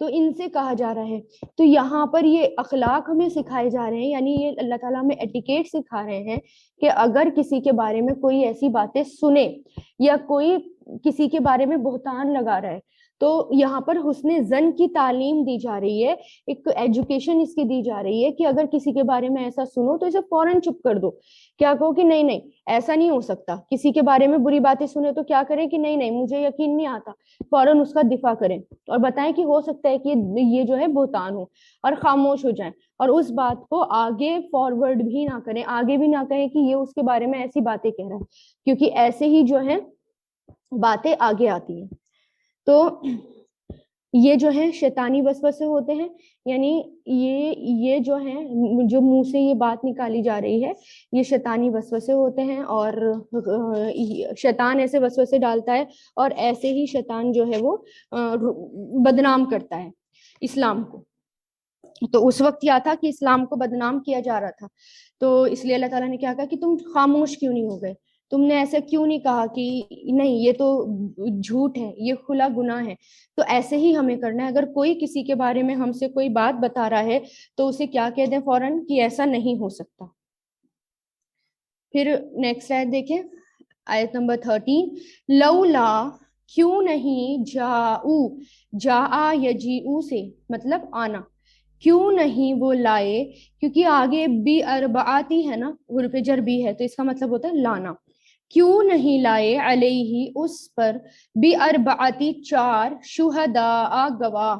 تو ان سے کہا جا رہا ہے. تو یہاں پر یہ اخلاق ہمیں سکھائے جا رہے ہیں, یعنی یہ اللہ تعالیٰ ہمیں ایٹیکیٹ سکھا رہے ہیں کہ اگر کسی کے بارے میں کوئی ایسی باتیں سنے یا کوئی کسی کے بارے میں بہتان لگا رہا ہے, تو یہاں پر حسن ظن کی تعلیم دی جا رہی ہے, ایک ایجوکیشن اس کی دی جا رہی ہے کہ اگر کسی کے بارے میں ایسا سنو تو اسے فوراً چپ کر دو. کیا کہو کہ نہیں نہیں ایسا نہیں ہو سکتا, کسی کے بارے میں بری باتیں سنے تو کیا کریں کہ نہیں نہیں مجھے یقین نہیں آتا, فوراً اس کا دفاع کریں اور بتائیں کہ ہو سکتا ہے کہ یہ جو ہے بہتان ہو, اور خاموش ہو جائیں اور اس بات کو آگے فارورڈ بھی نہ کریں, آگے بھی نہ کہیں کہ یہ اس کے بارے میں ایسی باتیں کہہ رہا ہے, کیونکہ ایسے ہی جو ہے باتیں آگے آتی ہیں. تو یہ جو ہے شیطانی وسوسے ہوتے ہیں, یعنی یہ جو ہے جو منہ سے یہ بات نکالی جا رہی ہے یہ شیطانی وسوسے ہوتے ہیں, اور شیطان ایسے وسوسے ڈالتا ہے اور ایسے ہی شیطان جو ہے وہ بدنام کرتا ہے اسلام کو. تو اس وقت کیا تھا کہ اسلام کو بدنام کیا جا رہا تھا, تو اس لیے اللہ تعالیٰ نے کیا کہا کہ تم خاموش کیوں نہیں ہو گئے, تم نے ایسا کیوں نہیں کہا کہ نہیں یہ تو جھوٹ ہے, یہ کھلا گناہ ہے. تو ایسے ہی ہمیں کرنا ہے, اگر کوئی کسی کے بارے میں ہم سے کوئی بات بتا رہا ہے تو اسے کیا کہہ دیں فوراً کہ ایسا نہیں ہو سکتا. پھر نیکسٹ آیت دیکھیں, آیت نمبر 13, لولا کیوں نہیں جاؤ, جاء یجیء سے مطلب آنا, کیوں نہیں وہ لائے, کیونکہ آگے بھی اربعاتی ہے نا, حرف جر بھی ہے, تو اس کا مطلب ہوتا ہے لانا. کیوں نہیں لائے علیہ اس پر, بھی اربعاتی چار, شہداء گواہ,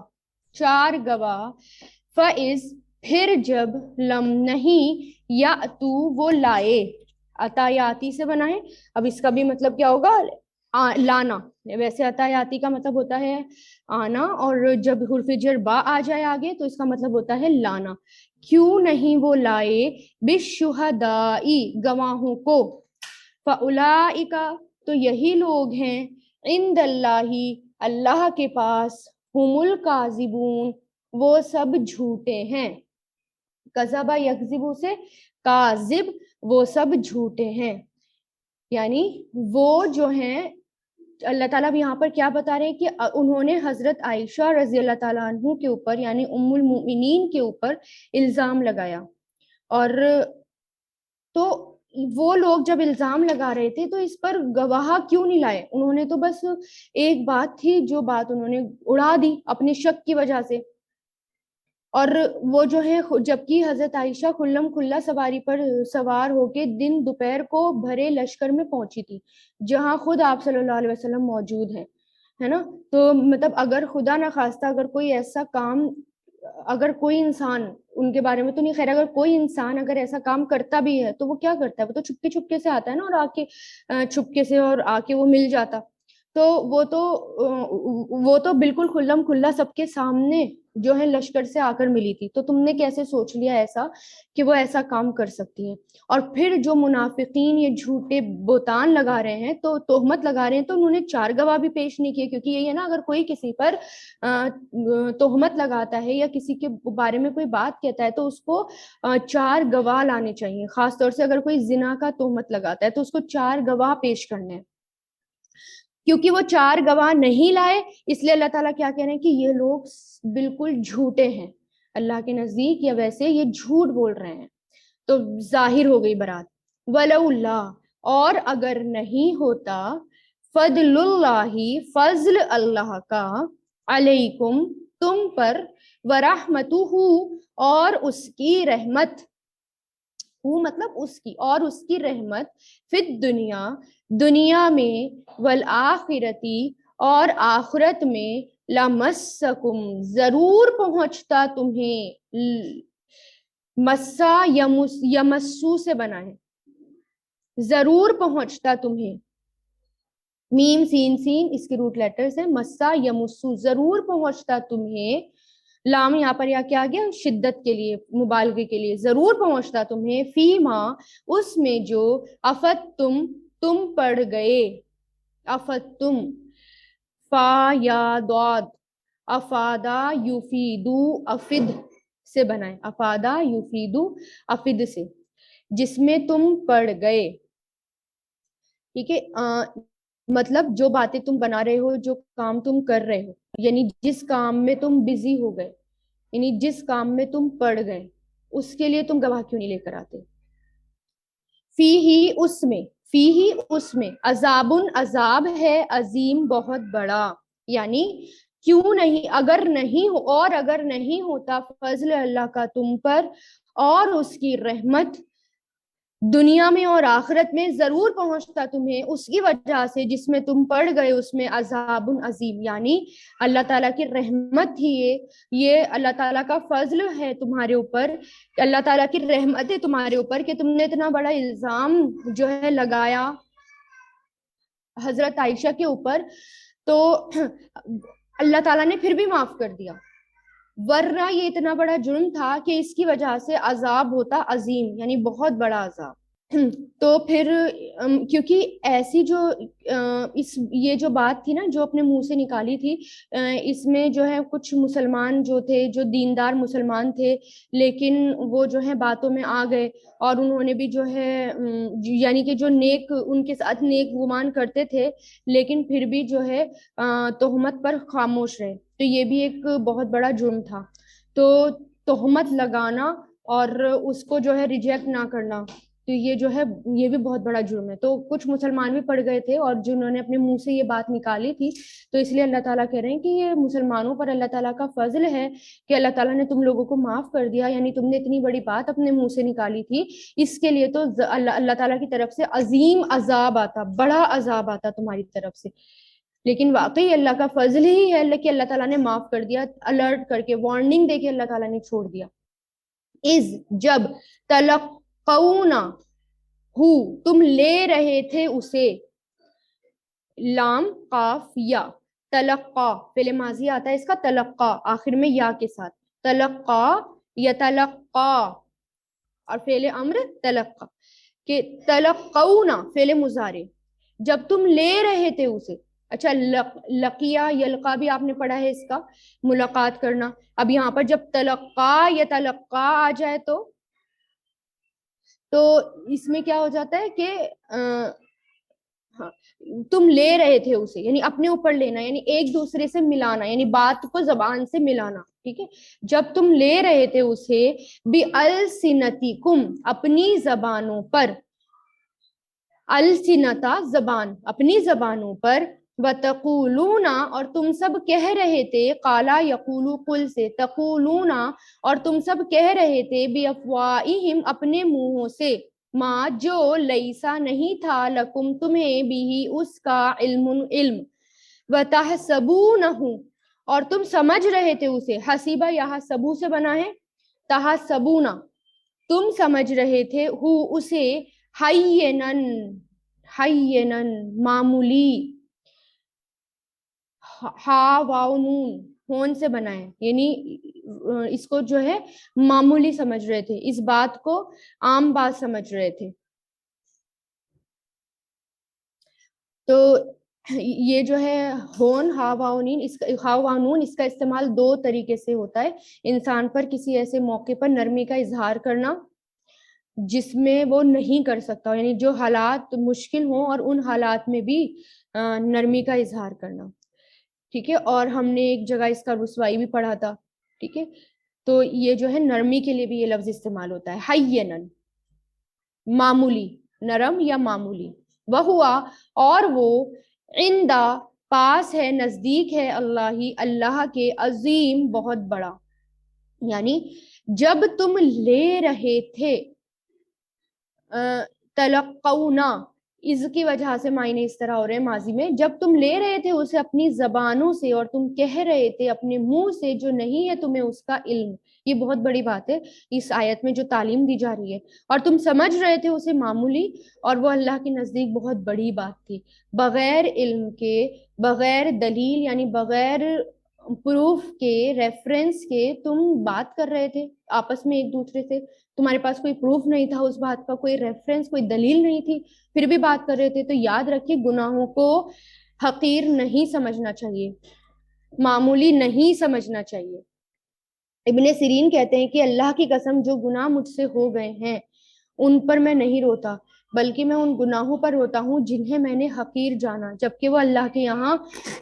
چار گواہ, فَإِذْ پھر جب, لم نہیں, یاتو وہ لائے, عطایاتی سے بنائیں. اب اس کا بھی مطلب کیا ہوگا, لانا. ویسے عطایاتی کا مطلب ہوتا ہے آنا, اور جب حرف جر با آ جائے آگے تو اس کا مطلب ہوتا ہے لانا. کیوں نہیں وہ لائے, بالشہداء گواہوں کو, فَأُولَئِکَ تو یہی لوگ ہیں, عند اللہ اللہ کے پاس, ہم الکاذبون وہ سب جھوٹے ہیں. کذب یکذب سے کاذب, وہ سب جھوٹے ہیں. یعنی وہ جو ہیں اللہ تعالیٰ بھی یہاں پر کیا بتا رہے ہیں کہ انہوں نے حضرت عائشہ رضی اللہ تعالیٰ عنہ کے اوپر یعنی ام المؤمنین کے اوپر الزام لگایا. اور تو وہ لوگ جب الزام لگا رہے تھے تو اس پر گواہ کیوں نہیں لائے, انہوں نے تو بس ایک بات تھی جو بات انہوں نے اڑا دی اپنے شک کی وجہ سے. اور وہ جو ہے جبکہ حضرت عائشہ کھلم کھلا سواری پر سوار ہو کے دن دوپہر کو بھرے لشکر میں پہنچی تھی جہاں خود آپ صلی اللہ علیہ وسلم موجود ہیں, ہے نا. تو مطلب اگر خدا نخواستہ اگر کوئی ایسا کام, اگر کوئی انسان, ان کے بارے میں تو نہیں خیر, اگر کوئی انسان اگر ایسا کام کرتا بھی ہے تو وہ کیا کرتا ہے, وہ تو چھپکے سے آتا ہے نا, اور آ کے چھپکے سے اور آ کے وہ مل جاتا. تو وہ تو بالکل کھلم کھلا سب کے سامنے جو ہے لشکر سے آ کر ملی تھی. تو تم نے کیسے سوچ لیا ایسا کہ وہ ایسا کام کر سکتی ہیں. اور پھر جو منافقین یہ جھوٹے بہتان لگا رہے ہیں, تو تہمت لگا رہے ہیں, تو انہوں نے چار گواہ بھی پیش نہیں کیے, کیونکہ یہی ہے نا, اگر کوئی کسی پر تہمت لگاتا ہے یا کسی کے بارے میں کوئی بات کہتا ہے تو اس کو چار گواہ لانے چاہیے. خاص طور سے اگر کوئی زنا کا تہمت لگاتا ہے تو اس کو چار گواہ پیش کرنے ہیں. کیونکہ وہ چار گواہ نہیں لائے, اس لیے اللہ تعالیٰ کیا کہہ رہے ہیں کہ یہ لوگ بالکل جھوٹے ہیں اللہ کے نزدیک, یا ویسے یہ جھوٹ بول رہے ہیں. تو ظاہر ہو گئی برات. وَلَوْلَا اور اگر نہیں ہوتا, فضل اللہ فضل اللہ کا, علیکم تم پر, ورحمتہ اور اس کی رحمت, مطلب اس کی اور اس کی رحمت, فی الدنیا دنیا میں, والآخرتی اور آخرت میں, لمسکم ضرور پہنچتا تمہیں, مسا یمسو سے بنا ہے, ضرور پہنچتا تمہیں, میم سین سین اس کے روٹ لیٹرز ہیں, مسا یمسو ضرور پہنچتا تمہیں, لام یہاں پر یا کیا گیا شدت کے لیے, مبالغے کے لیے, ضرور پہنچتا تمہیں, فیما اس میں جو, تم پڑ گئے, افدتم, فا یا ضاد, افادا یفیدو افد سے بنائیں, افادا یفیدو افد سے, جس میں تم پڑ گئے. ٹھیک ہے, مطلب جو باتیں تم بنا رہے ہو, جو کام تم کر رہے ہو, یعنی جس کام میں تم بزی ہو گئے, یعنی جس کام میں تم پڑ گئے, اس کے لیے تم گواہ کیوں نہیں لے کر آتے؟ فی ہی اس میں, فی ہی اس میں, عذاب عذاب ہے, عظیم بہت بڑا. یعنی کیوں نہیں, اگر نہیں ہو, اور اگر نہیں ہوتا فضل اللہ کا تم پر اور اس کی رحمت, دنیا میں اور آخرت میں ضرور پہنچتا تمہیں اس کی وجہ سے جس میں تم پڑ گئے, اس میں عذاب عظیم. یعنی اللہ تعالیٰ کی رحمت ہی یہ اللہ تعالیٰ کا فضل ہے تمہارے اوپر, اللہ تعالیٰ کی رحمت ہے تمہارے اوپر کہ تم نے اتنا بڑا الزام جو ہے لگایا حضرت عائشہ کے اوپر, تو اللہ تعالیٰ نے پھر بھی معاف کر دیا. ورنہ یہ اتنا بڑا جرم تھا کہ اس کی وجہ سے عذاب ہوتا عظیم, یعنی بہت بڑا عذاب. تو پھر کیونکہ ایسی جو یہ جو بات تھی نا جو اپنے منہ سے نکالی تھی, اس میں جو ہے کچھ مسلمان جو تھے, جو دیندار مسلمان تھے, لیکن وہ جو ہے باتوں میں آ گئے اور انہوں نے بھی جو ہے یعنی کہ جو نیک ان کے ساتھ نیک گمان کرتے تھے, لیکن پھر بھی جو ہے تہمت پر خاموش رہے. تو یہ بھی ایک بہت بڑا جرم تھا. تو تہمت لگانا اور اس کو جو ہے ریجیکٹ نہ کرنا, تو یہ جو ہے یہ بھی بہت بڑا جرم ہے. تو کچھ مسلمان بھی پڑ گئے تھے اور جنہوں نے اپنے منہ سے یہ بات نکالی تھی, تو اس لیے اللہ تعالیٰ کہہ رہے ہیں کہ یہ مسلمانوں پر اللہ تعالیٰ کا فضل ہے کہ اللہ تعالیٰ نے تم لوگوں کو معاف کر دیا. یعنی تم نے اتنی بڑی بات اپنے منہ سے نکالی تھی, اس کے لیے تو اللہ تعالیٰ کی طرف سے عظیم عذاب آتا, بڑا عذاب آتا تمہاری طرف سے. لیکن واقعی اللہ کا فضل ہی ہے کہ اللہ تعالیٰ نے معاف کر دیا, الرٹ کر کے, وارننگ دے کے اللہ تعالیٰ نے چھوڑ دیا. از جب تلقونا ہو, تم لے رہے تھے اسے, لام قاف یا, تلقا فعل ماضی آتا ہے اس کا, تلقا آخر میں یا کے ساتھ, تلقا یتلقا, اور فعل امر تلقا, کہ تلقونا فعل مضارع, جب تم لے رہے تھے اسے. اچھا, لقیا یلقا بھی آپ نے پڑھا ہے, اس کا ملاقات کرنا. اب یہاں پر جب تلقا یا تلقا آ جائے تو اس میں کیا ہو جاتا ہے کہ ہاں, تم لے رہے تھے اسے, یعنی اپنے اوپر لینا, یعنی ایک دوسرے سے ملانا, یعنی بات کو زبان سے ملانا. ٹھیک ہے, جب تم لے رہے تھے اسے بِأَلْسِنَتِكُمْ اپنی زبانوں پر, السنتا زبان, اپنی زبانوں پر, وَتَقُولُونَ اور تم سب کہہ رہے تھے, قَالَ يَقُولُ قُل سے, تَقُولُونَ اور تم سب کہہ رہے تھے, بِأَفْوَاهِهِمْ اپنے منہوں سے, ما جو, لیسا نہیں تھا, لکم تمہیں, بھی اس کا, علم, وَتَحْسَبُونَهُ اور تم سمجھ رہے تھے اسے, حسیبہ یہاں سبو سے بنا ہے, تحسبون تم سمجھ رہے تھے, ہو اسے, حینن, حینن معمولی, ہا واو نون ہون سے بنا ہے, یعنی اس کو جو ہے معمولی سمجھ رہے تھے, اس بات کو عام بات سمجھ رہے تھے. تو یہ جو ہے ہون, ہا واو نون, ہا واو نون, اس کا استعمال دو طریقے سے ہوتا ہے. انسان پر کسی ایسے موقع پر نرمی کا اظہار کرنا جس میں وہ نہیں کر سکتا, یعنی جو حالات مشکل ہوں اور ان حالات میں بھی نرمی کا اظہار کرنا. ٹھیک ہے, اور ہم نے ایک جگہ اس کا رسوائی بھی پڑھا تھا. ٹھیک ہے, تو یہ جو ہے نرمی کے لیے بھی یہ لفظ استعمال ہوتا ہے, حینن معمولی, نرم یا معمولی. وہوا اور وہ, عندہ پاس ہے, نزدیک ہے, اللہ کے, عظیم بہت بڑا. یعنی جب تم لے رہے تھے, تلقونا اس کی وجہ سے معنی اس طرح ہو رہے ہیں ماضی میں, جب تم لے رہے تھے اسے اپنی زبانوں سے, اور تم کہہ رہے تھے اپنے منہ سے, جو نہیں ہے تمہیں اس کا علم. یہ بہت بڑی بات ہے اس آیت میں جو تعلیم دی جا رہی ہے. اور تم سمجھ رہے تھے اسے معمولی, اور وہ اللہ کے نزدیک بہت بڑی بات تھی. بغیر علم کے, بغیر دلیل, یعنی بغیر پروف کے, ریفرنس کے تم بات کر رہے تھے آپس میں ایک دوسرے سے. تمہارے پاس کوئی پروف نہیں تھا اس بات کا, کوئی ریفرنس, کوئی دلیل نہیں تھی, پھر بھی بات کر رہے تھے. تو یاد رکھیے, گناہوں کو حقیر نہیں سمجھنا چاہیے, معمولی نہیں سمجھنا چاہیے. ابن سیرین کہتے ہیں کہ اللہ کی قسم, جو گناہ مجھ سے ہو گئے ہیں ان پر میں نہیں روتا, بلکہ میں ان گناہوں پر روتا ہوں جنہیں میں نے حقیر جانا، جبکہ وہ اللہ کے یہاں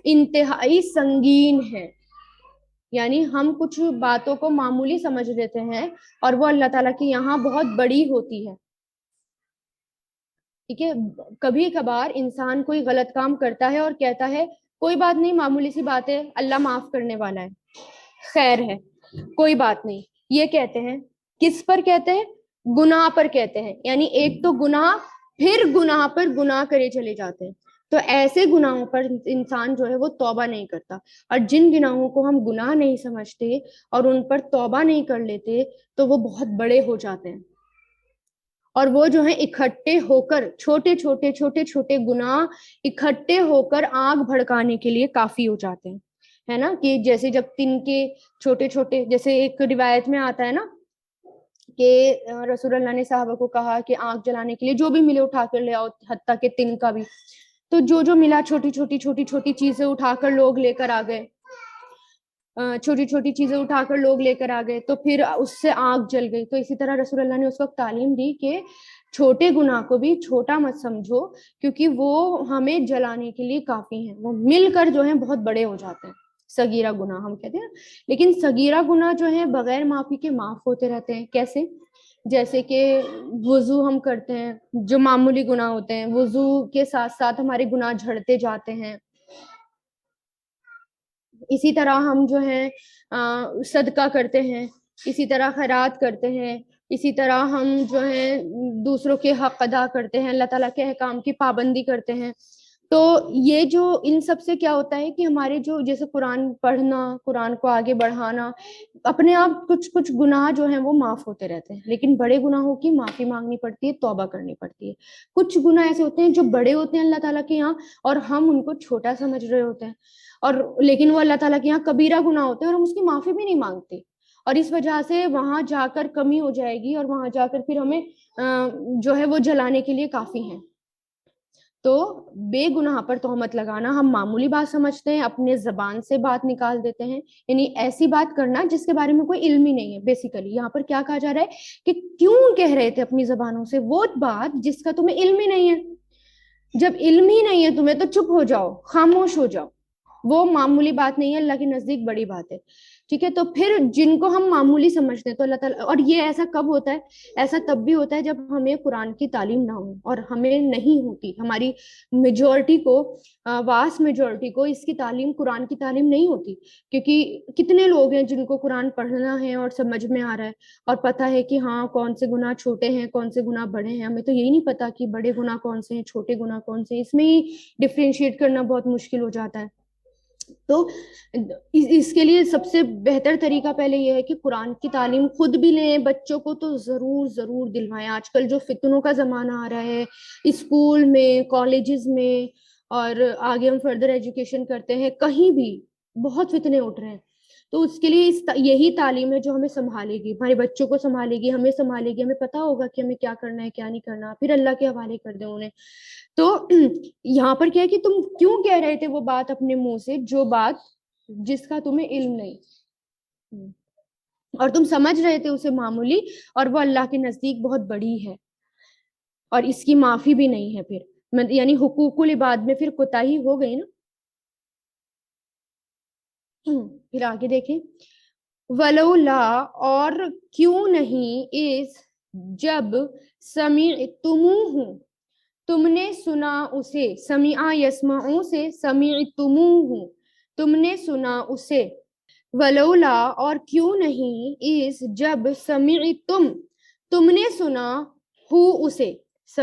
انتہائی سنگین ہے۔ یعنی ہم کچھ باتوں کو معمولی سمجھ لیتے ہیں اور وہ اللہ تعالیٰ کے یہاں بہت بڑی ہوتی ہے، ٹھیک ہے۔ کبھی کبھار انسان کوئی غلط کام کرتا ہے اور کہتا ہے کوئی بات نہیں، معمولی سی بات ہے، اللہ معاف کرنے والا ہے، خیر ہے، کوئی بات نہیں، یہ کہتے ہیں۔ کس پر کہتے ہیں؟ گناہ پر کہتے ہیں۔ یعنی ایک تو گناہ، پھر گناہ پر گناہ کرے چلے جاتے ہیں۔ تو ایسے گناہوں پر انسان جو ہے وہ توبہ نہیں کرتا، اور جن گناہوں کو ہم گناہ نہیں سمجھتے اور ان پر توبہ نہیں کر لیتے تو وہ بہت بڑے ہو جاتے ہیں، اور وہ جو ہیں اکٹھے ہو کر، چھوٹے چھوٹے چھوٹے چھوٹے گناہ اکٹھے ہو کر آگ بھڑکانے کے لیے کافی ہو جاتے ہیں، ہے نا۔ کہ جیسے جب تن کے چھوٹے چھوٹے، جیسے ایک روایت میں آتا ہے نا کہ رسول اللہ نے صحابہ کو کہا کہ آگ جلانے کے لیے جو بھی ملے اٹھا کر لے آؤ، حتیٰ کہ تن کا بھی۔ تو جو جو ملا چھوٹی چھوٹی چھوٹی چھوٹی چیزیں اٹھا کر لوگ لے کر آ گئے، چھوٹی چھوٹی چیزیں اٹھا کر لوگ لے کر آ گئے، تو پھر اس سے آگ جل گئی۔ تو اسی طرح رسول اللہ نے اس وقت تعلیم دی کہ چھوٹے گناہ کو بھی چھوٹا مت سمجھو، کیونکہ وہ ہمیں جلانے کے لیے کافی ہیں، وہ مل کر جو ہیں بہت بڑے ہو جاتے ہیں۔ صغیرہ گناہ ہم کہتے ہیں، لیکن صغیرہ گناہ جو ہیں بغیر معافی کے معاف ہوتے رہتے ہیں۔ کیسے؟ جیسے کہ وضو ہم کرتے ہیں، جو معمولی گناہ ہوتے ہیں، وضو کے ساتھ ساتھ ہمارے گناہ جھڑتے جاتے ہیں۔ اسی طرح ہم جو ہیں صدقہ کرتے ہیں، اسی طرح خیرات کرتے ہیں، اسی طرح ہم جو ہیں دوسروں کے حق ادا کرتے ہیں، اللہ تعالیٰ کے احکام کی پابندی کرتے ہیں۔ تو یہ جو ان سب سے کیا ہوتا ہے کہ ہمارے جو جیسے قرآن پڑھنا، قرآن کو آگے بڑھانا، اپنے آپ کچھ کچھ گناہ جو ہیں وہ معاف ہوتے رہتے ہیں، لیکن بڑے گناہوں کی معافی مانگنی پڑتی ہے، توبہ کرنی پڑتی ہے۔ کچھ گناہ ایسے ہوتے ہیں جو بڑے ہوتے ہیں اللہ تعالیٰ کے یہاں اور ہم ان کو چھوٹا سمجھ رہے ہوتے ہیں، اور لیکن وہ اللہ تعالیٰ کے یہاں کبیرہ گناہ ہوتے ہیں اور ہم اس کی معافی بھی نہیں مانگتے، اور اس وجہ سے وہاں جا کر کمی ہو جائے گی اور وہاں جا کر پھر ہمیں جو ہے وہ جلانے کے لیے کافی ہیں۔ تو بے گناہ پر تہمت لگانا ہم معمولی بات سمجھتے ہیں، اپنے زبان سے بات نکال دیتے ہیں، یعنی ایسی بات کرنا جس کے بارے میں کوئی علم ہی نہیں ہے۔ بیسیکلی یہاں پر کیا کہا جا رہا ہے کہ کیوں کہہ رہے تھے اپنی زبانوں سے وہ بات جس کا تمہیں علم ہی نہیں ہے۔ جب علم ہی نہیں ہے تمہیں تو چپ ہو جاؤ، خاموش ہو جاؤ، وہ معمولی بات نہیں ہے، اللہ کے نزدیک بڑی بات ہے، ٹھیک ہے۔ تو پھر جن کو ہم معمولی سمجھتے ہیں تو اللہ تعالیٰ، اور یہ ایسا کب ہوتا ہے؟ ایسا تب بھی ہوتا ہے جب ہمیں قرآن کی تعلیم نہ ہو، اور ہمیں نہیں ہوتی، ہماری میجورٹی کو، واس میجورٹی کو اس کی تعلیم، قرآن کی تعلیم نہیں ہوتی، کیونکہ کتنے لوگ ہیں جن کو قرآن پڑھنا ہے اور سمجھ میں آ رہا ہے اور پتہ ہے کہ ہاں کون سے گناہ چھوٹے ہیں کون سے گناہ بڑے ہیں، ہمیں تو یہی نہیں پتا کہ بڑے گناہ کون سے ہیں چھوٹے گناہ کون سے ہیں، اس میں ہی ڈفرینشیٹ کرنا بہت مشکل ہو جاتا ہے۔ تو اس کے لیے سب سے بہتر طریقہ پہلے یہ ہے کہ قرآن کی تعلیم خود بھی لیں، بچوں کو تو ضرور ضرور دلوائیں۔ آج کل جو فتنوں کا زمانہ آ رہا ہے اسکول میں، کالجز میں، اور آگے ہم فردر ایجوکیشن کرتے ہیں، کہیں بھی بہت فتنے اٹھ رہے ہیں، تو اس کے لیے یہی تعلیم ہے جو ہمیں سنبھالے گی، ہمارے بچوں کو سنبھالے گی، ہمیں سنبھالے گی، ہمیں پتہ ہوگا کہ ہمیں کیا کرنا ہے کیا نہیں کرنا، پھر اللہ کے حوالے کر دیں انہیں۔ تو یہاں پر کیا ہے کہ تم کیوں کہہ رہے تھے وہ بات اپنے منہ سے جو بات جس کا تمہیں علم نہیں، اور تم سمجھ رہے تھے اسے معمولی، اور وہ اللہ کے نزدیک بہت بڑی ہے اور اس کی معافی بھی نہیں ہے۔ پھر یعنی حقوق العباد میں پھر کوتاہی ہو گئی نا۔ پھر آگے دیکھیں، ولولا، اور کیوں نہیں، اس جب، سمعتموہ، تم نے سنا اسے، سمع یسمعو سے سمعتموہ، تم نے سنا اسے، ولولا، اور کیوں نہیں، اس جب، سمعتم، تم نے سنا، ہو اسے،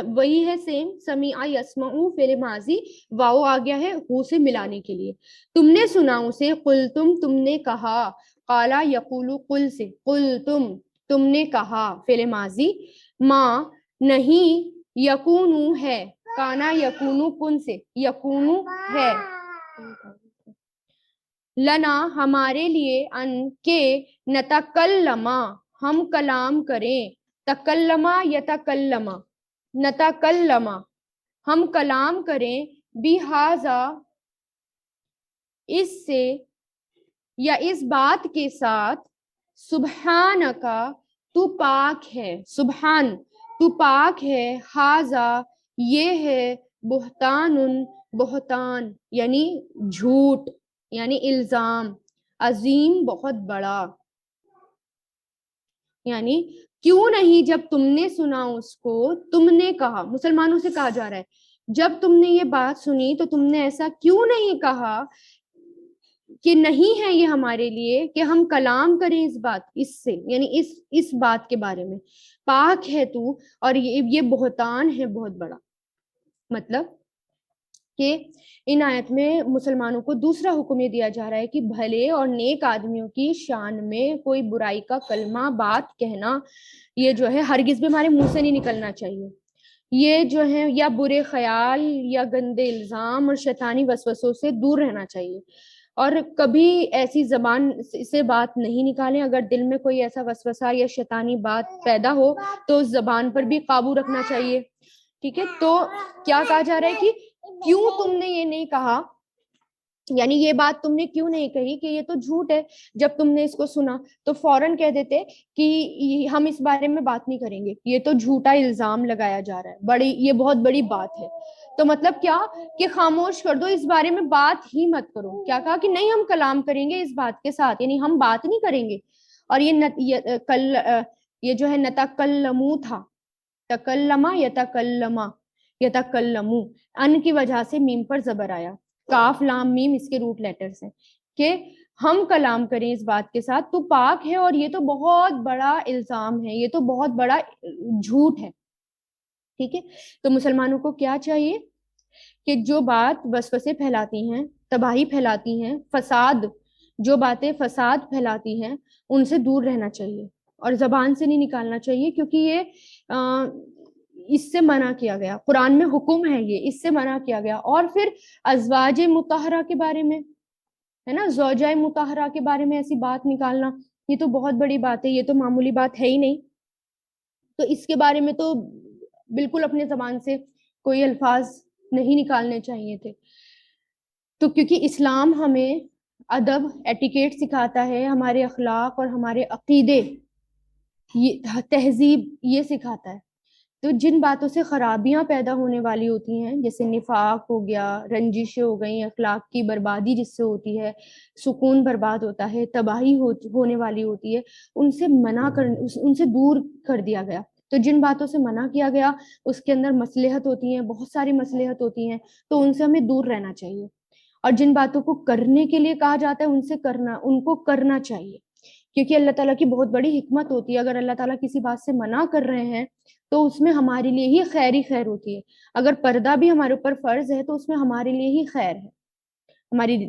وہی ہے سیم، سمع یسمعو فعل ماضی، واو آ گیا ہے ہو سے ملانے کے لیے، تم نے سنا اسے، قلتم، تم نے کہا، قالا یقولو قل سے، قلتم، تم نے کہا، فعل ماضی، ما، نہیں، یکونو ہے، کانا یکونو کن سے، یکونو ہے، لنا، ہمارے لیے، ان کے، نتکلما، ہم کلام کریں، تکلما یتکلما، نتکلما، ہم کلام کریں، بہذا، اس سے یا اس بات کے ساتھ، سبحانکا، تو پاک ہے، سبحان، تو پاک ہے، حاذا یہ ہے، بہتان بہتان یعنی جھوٹ یعنی الزام، عظیم بہت بڑا، یعنی کیوں نہیں جب تم نے سنا اس کو تم نے کہا، مسلمانوں سے کہا جا رہا ہے جب تم نے یہ بات سنی تو تم نے ایسا کیوں نہیں کہا کہ نہیں ہے یہ ہمارے لیے کہ ہم کلام کریں اس بات اس سے، یعنی اس بات کے بارے میں، پاک ہے تو، اور یہ بہتان ہے بہت بڑا۔ مطلب کہ ان آیت میں مسلمانوں کو دوسرا حکم یہ دیا جا رہا ہے کہ بھلے اور نیک آدمیوں کی شان میں کوئی برائی کا کلمہ بات کہنا یہ جو ہے ہرگز بھی ہمارے منہ سے نہیں نکلنا چاہیے، یہ جو ہے یا برے خیال یا گندے الزام اور شیطانی وسوسوں سے دور رہنا چاہیے، اور کبھی ایسی زبان سے بات نہیں نکالیں۔ اگر دل میں کوئی ایسا وسوسہ یا شیطانی بات پیدا ہو تو اس زبان پر بھی قابو رکھنا چاہیے، ٹھیک ہے۔ تو کیا کہا جا رہا ہے کہ کیوں تم نے یہ نہیں کہا، یعنی یہ بات تم نے کیوں نہیں کہی کہ یہ تو جھوٹ ہے، جب تم نے اس کو سنا تو فوراً کہہ دیتے کہ ہم اس بارے میں بات نہیں کریں گے، یہ تو جھوٹا الزام لگایا جا رہا ہے، بڑی یہ بہت بڑی بات ہے۔ تو مطلب کیا کہ خاموش کر دو، اس بارے میں بات ہی مت کرو۔ کیا کہا کہ نہیں ہم کلام کریں گے اس بات کے ساتھ، یعنی ہم بات نہیں کریں گے۔ اور یہ جو ہے نتکلمو تھا، تکلما یتکلما یتکلمو، ان کی وجہ سے میم پر زبر آیا، کاف لام میم اس کے روٹ لیٹرز ہیں، کہ ہم کلام کریں اس بات کے ساتھ، تو پاک ہے اور یہ تو بہت بڑا الزام ہے، یہ تو بہت بڑا جھوٹ ہے، ٹھیک ہے۔ تو مسلمانوں کو کیا چاہیے کہ جو بات وسوسے پھیلاتی ہیں، تباہی پھیلاتی ہیں، فساد، جو باتیں فساد پھیلاتی ہیں ان سے دور رہنا چاہیے اور زبان سے نہیں نکالنا چاہیے، کیونکہ یہ اس سے منع کیا گیا، قرآن میں حکم ہے یہ، اس سے منع کیا گیا۔ اور پھر ازواج مطہرہ کے بارے میں ہے نا، زوجہ مطہرہ کے بارے میں ایسی بات نکالنا یہ تو بہت بڑی بات ہے، یہ تو معمولی بات ہے ہی نہیں۔ تو اس کے بارے میں تو بالکل اپنے زبان سے کوئی الفاظ نہیں نکالنے چاہیے تھے۔ تو کیونکہ اسلام ہمیں ادب ایٹیکیٹ سکھاتا ہے، ہمارے اخلاق اور ہمارے عقیدے، یہ تہذیب یہ سکھاتا ہے، تو جن باتوں سے خرابیاں پیدا ہونے والی ہوتی ہیں، جیسے نفاق ہو گیا، رنجشیں ہو گئیں، اخلاق کی بربادی جس سے ہوتی ہے، سکون برباد ہوتا ہے، تباہی ہونے والی ہوتی ہے، ان سے منع ان سے دور کر دیا گیا۔ تو جن باتوں سے منع کیا گیا اس کے اندر مصلحت ہوتی ہیں، بہت ساری مصلحت ہوتی ہیں، تو ان سے ہمیں دور رہنا چاہیے۔ اور جن باتوں کو کرنے کے لیے کہا جاتا ہے ان کو کرنا چاہیے، کیونکہ اللہ تعالیٰ کی بہت بڑی حکمت ہوتی ہے۔ اگر اللہ تعالیٰ کسی بات سے منع کر رہے ہیں تو اس میں ہمارے لیے ہی خیر ہی خیر ہوتی ہے۔ اگر پردہ بھی ہمارے اوپر فرض ہے تو اس میں ہمارے لیے ہی خیر ہے،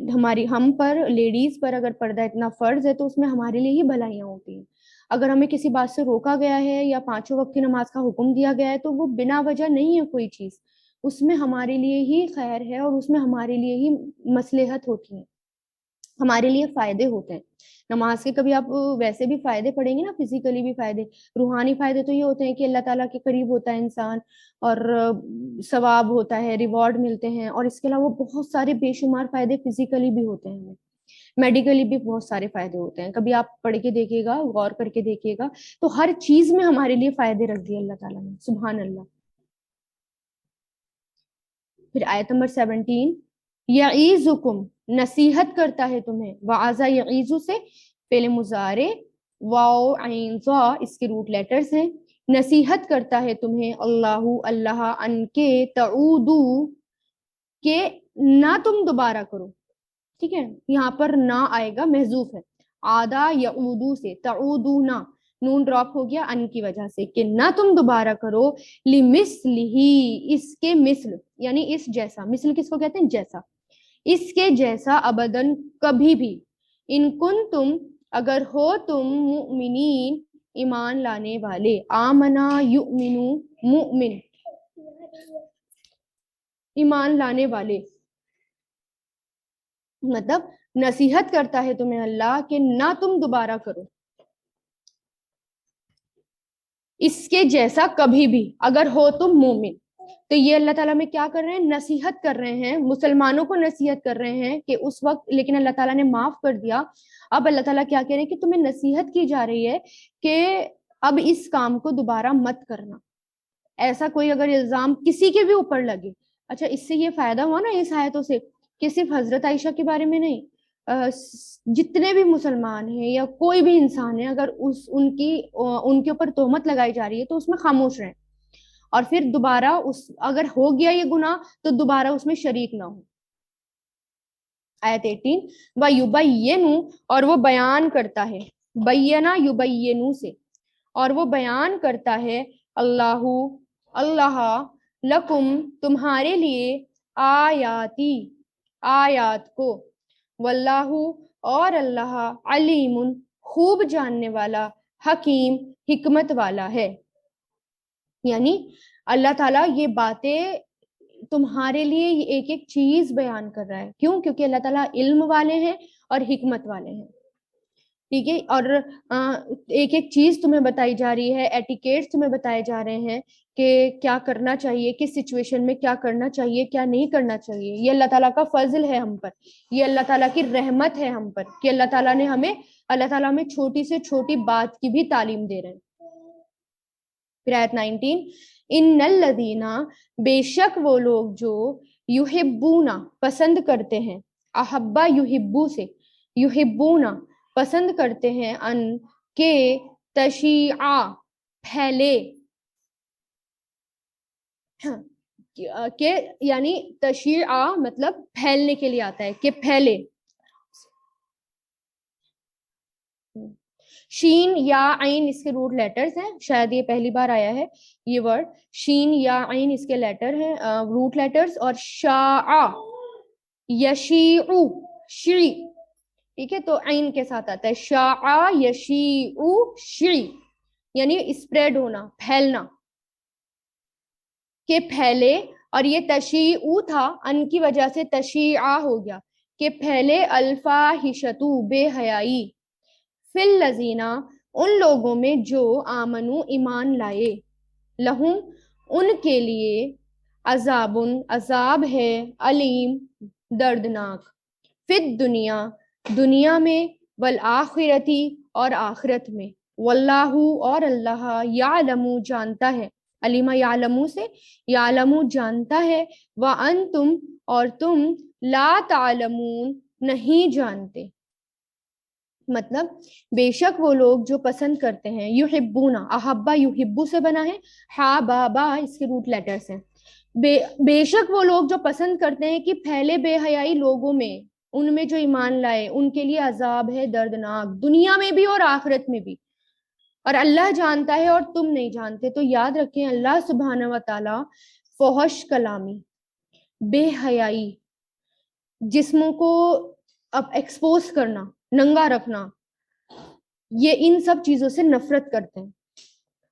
ہماری ہم پر، لیڈیز پر اگر پردہ اتنا فرض ہے تو اس میں ہمارے لیے ہی بھلائیاں ہوتی ہیں۔ اگر ہمیں کسی بات سے روکا گیا ہے یا 5 وقت کی نماز کا حکم دیا گیا ہے تو وہ بنا وجہ نہیں ہے کوئی چیز، اس میں ہمارے لیے ہی خیر ہے اور اس میں ہمارے لیے ہی مصلحت ہوتی ہے، ہمارے لیے فائدے ہوتے ہیں۔ نماز کے کبھی آپ ویسے بھی فائدے پڑھیں گے نا، فزیکلی بھی فائدے، روحانی فائدے تو یہ ہوتے ہیں کہ اللہ تعالیٰ کے قریب ہوتا ہے انسان، اور ثواب ہوتا ہے، ریوارڈ ملتے ہیں، اور اس کے علاوہ بہت سارے بے شمار فائدے فزیکلی بھی ہوتے ہیں، ہمیں میڈیکلی بھی بہت سارے فائدے ہوتے ہیں۔ کبھی آپ پڑھ کے دیکھیے گا، غور کر کے دیکھیے گا، تو ہر چیز میں ہمارے لیے فائدے رکھ دیے اللہ تعالیٰ نے، سبحان اللہ۔ پھر آیت نمبر 17، یعیذکم، نصیحت کرتا ہے تمہیں، وعظہ یعیذ سے فعل مضارع، واو عین ضا اس کے روٹ لیٹرز ہیں، نصیحت کرتا ہے تمہیں اللہ، اللہ ان کے تعودو، کہ نہ تم دوبارہ کرو، ٹھیک ہے، یہاں پر نہ آئے گا، محذوف ہے، عادہ یعودو سے، تعودونا نون ڈراپ ہو گیا ان کی وجہ سے، کہ نہ تم دوبارہ کرو، لمثلہ اس کے مثل، یعنی اس جیسا، مثل کس کو کہتے ہیں؟ جیسا، اس کے جیسا، ابداً کبھی بھی، ان کن تم اگر ہو تم، مؤمنین ایمان لانے والے، آمنا یؤمنو مؤمن ایمان لانے والے، مطلب نصیحت کرتا ہے تمہیں اللہ کہ نہ تم دوبارہ کرو اس کے جیسا کبھی بھی، اگر ہو تم مومن۔ تو یہ اللہ تعالیٰ میں کیا کر رہے ہیں؟ نصیحت کر رہے ہیں، مسلمانوں کو نصیحت کر رہے ہیں کہ اس وقت، لیکن اللہ تعالیٰ نے معاف کر دیا۔ اب اللہ تعالیٰ کیا کہہ رہے ہیں کہ تمہیں نصیحت کی جا رہی ہے کہ اب اس کام کو دوبارہ مت کرنا، ایسا کوئی اگر الزام کسی کے بھی اوپر لگے, اچھا اس سے یہ فائدہ ہوا نا اس آیتوں سے کہ صرف حضرت عائشہ کے بارے میں نہیں, جتنے بھی مسلمان ہیں یا کوئی بھی انسان ہے, اگر ان کے اوپر تہمت لگائی جا رہی ہے تو اس میں خاموش رہیں, اور پھر دوبارہ اگر ہو گیا یہ گناہ تو دوبارہ اس میں شریک نہ ہو. آیت 18, وَيُبَيِّنُ, اور وہ بیان کرتا ہے, بینا یبینو سے, اور وہ بیان کرتا ہے اللہ لکم, تمہارے لیے, آیاتی, آیات کو, واللہ, اور اللہ, علیم, خوب جاننے والا, حکیم, حکمت والا ہے. یعنی اللہ تعالیٰ یہ باتیں تمہارے لیے ایک ایک چیز بیان کر رہا ہے. کیوں؟ کیونکہ اللہ تعالیٰ علم والے ہیں اور حکمت والے ہیں. ٹھیک ہے, اور ایک ایک چیز تمہیں بتائی جا رہی ہے, ایٹیکیٹس تمہیں بتائے جا رہے ہیں کہ کیا کرنا چاہیے, کس سچویشن میں کیا کرنا چاہیے, کیا نہیں کرنا چاہیے. یہ اللہ تعالیٰ کا فضل ہے ہم پر, یہ اللہ تعالیٰ کی رحمت ہے ہم پر کہ اللہ تعالیٰ نے اللہ تعالیٰ ہمیں چھوٹی سے چھوٹی بات کی بھی تعلیم دے رہے ہیں. پھر آیت 19, ان الذین, بے شک وہ لوگ جو, یحبونا, پسند کرتے ہیں, احبا یحبو سے, یحبونا, پسند کرتے ہیں, ان کے, تشیعا, پھیلے, کہ یعنی تشیعا مطلب پھیلنے کے لیے آتا ہے, کہ پھیلے. شین یا عین اس کے روٹ لیٹرز ہیں, شاید یہ پہلی بار آیا ہے یہ ورڈ. شین یا عین اس کے لیٹر ہیں, روٹ لیٹرز. اور شاع, یشیعو, شیع, ٹھیک ہے, تو عین کے ساتھ آتا ہے, شاع یشیعو شیع, یعنی اسپریڈ ہونا, پھیلنا, کہ پھیلے. اور یہ تشیعو تھا, ان کی وجہ سے تشیعہ ہو گیا, کہ پھیلے, الفاحشتو, بے حیائی, فی الذین, ان لوگوں میں جو, آمنو, ایمان لائے, لہم, ان کے لیے, عذاب, عذاب ہے, علیم, دردناک, فی الدنیا, دنیا میں, والآخرتی, اور آخرت میں, واللہ, اور اللہ, یعلم, جانتا ہے, علیمہ یعلمو سے, یعلم, جانتا ہے, وانتم, اور تم, لا تعلمون, نہیں جانتے. مطلب بے شک وہ لوگ جو پسند کرتے ہیں, یحبونا, احبا یحبو سے بنا ہے, ہا با با اس کے روٹ لیٹرز ہیں. بے شک وہ لوگ جو پسند کرتے ہیں کہ پھیلے بے حیائی لوگوں میں, ان میں جو ایمان لائے, ان کے لیے عذاب ہے دردناک, دنیا میں بھی اور آخرت میں بھی, اور اللہ جانتا ہے اور تم نہیں جانتے. تو یاد رکھیں, اللہ سبحانہ و تعالی فحش کلامی, بے حیائی, جسموں کو اب ایکسپوز کرنا, ننگا رکھنا, یہ ان سب چیزوں سے نفرت کرتے ہیں.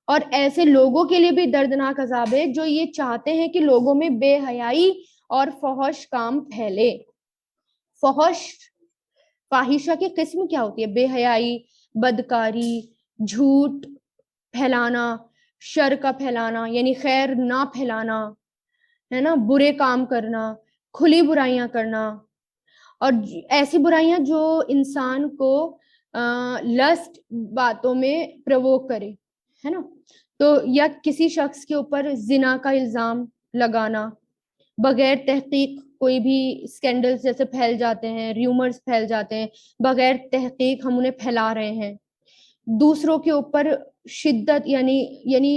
اور ایسے لوگوں کے لیے بھی دردناک عذاب ہے جو یہ چاہتے ہیں کہ لوگوں میں بے حیائی اور فحش کام پھیلے. فحش, فاحشہ کی قسم کیا ہوتی ہے؟ بے حیائی, بدکاری, جھوٹ پھیلانا, شر کا پھیلانا, یعنی خیر نہ پھیلانا, ہے نا, برے کام کرنا, کھلی برائیاں کرنا, اور ایسی برائیاں جو انسان کو لسٹ باتوں میں پرووک کرے, ہے نا. تو یا کسی شخص کے اوپر زنا کا الزام لگانا بغیر تحقیق, کوئی بھی اسکینڈل جیسے پھیل جاتے ہیں, ریومرز پھیل جاتے ہیں, بغیر تحقیق ہم انہیں پھیلا رہے ہیں. دوسروں کے اوپر شدت, یعنی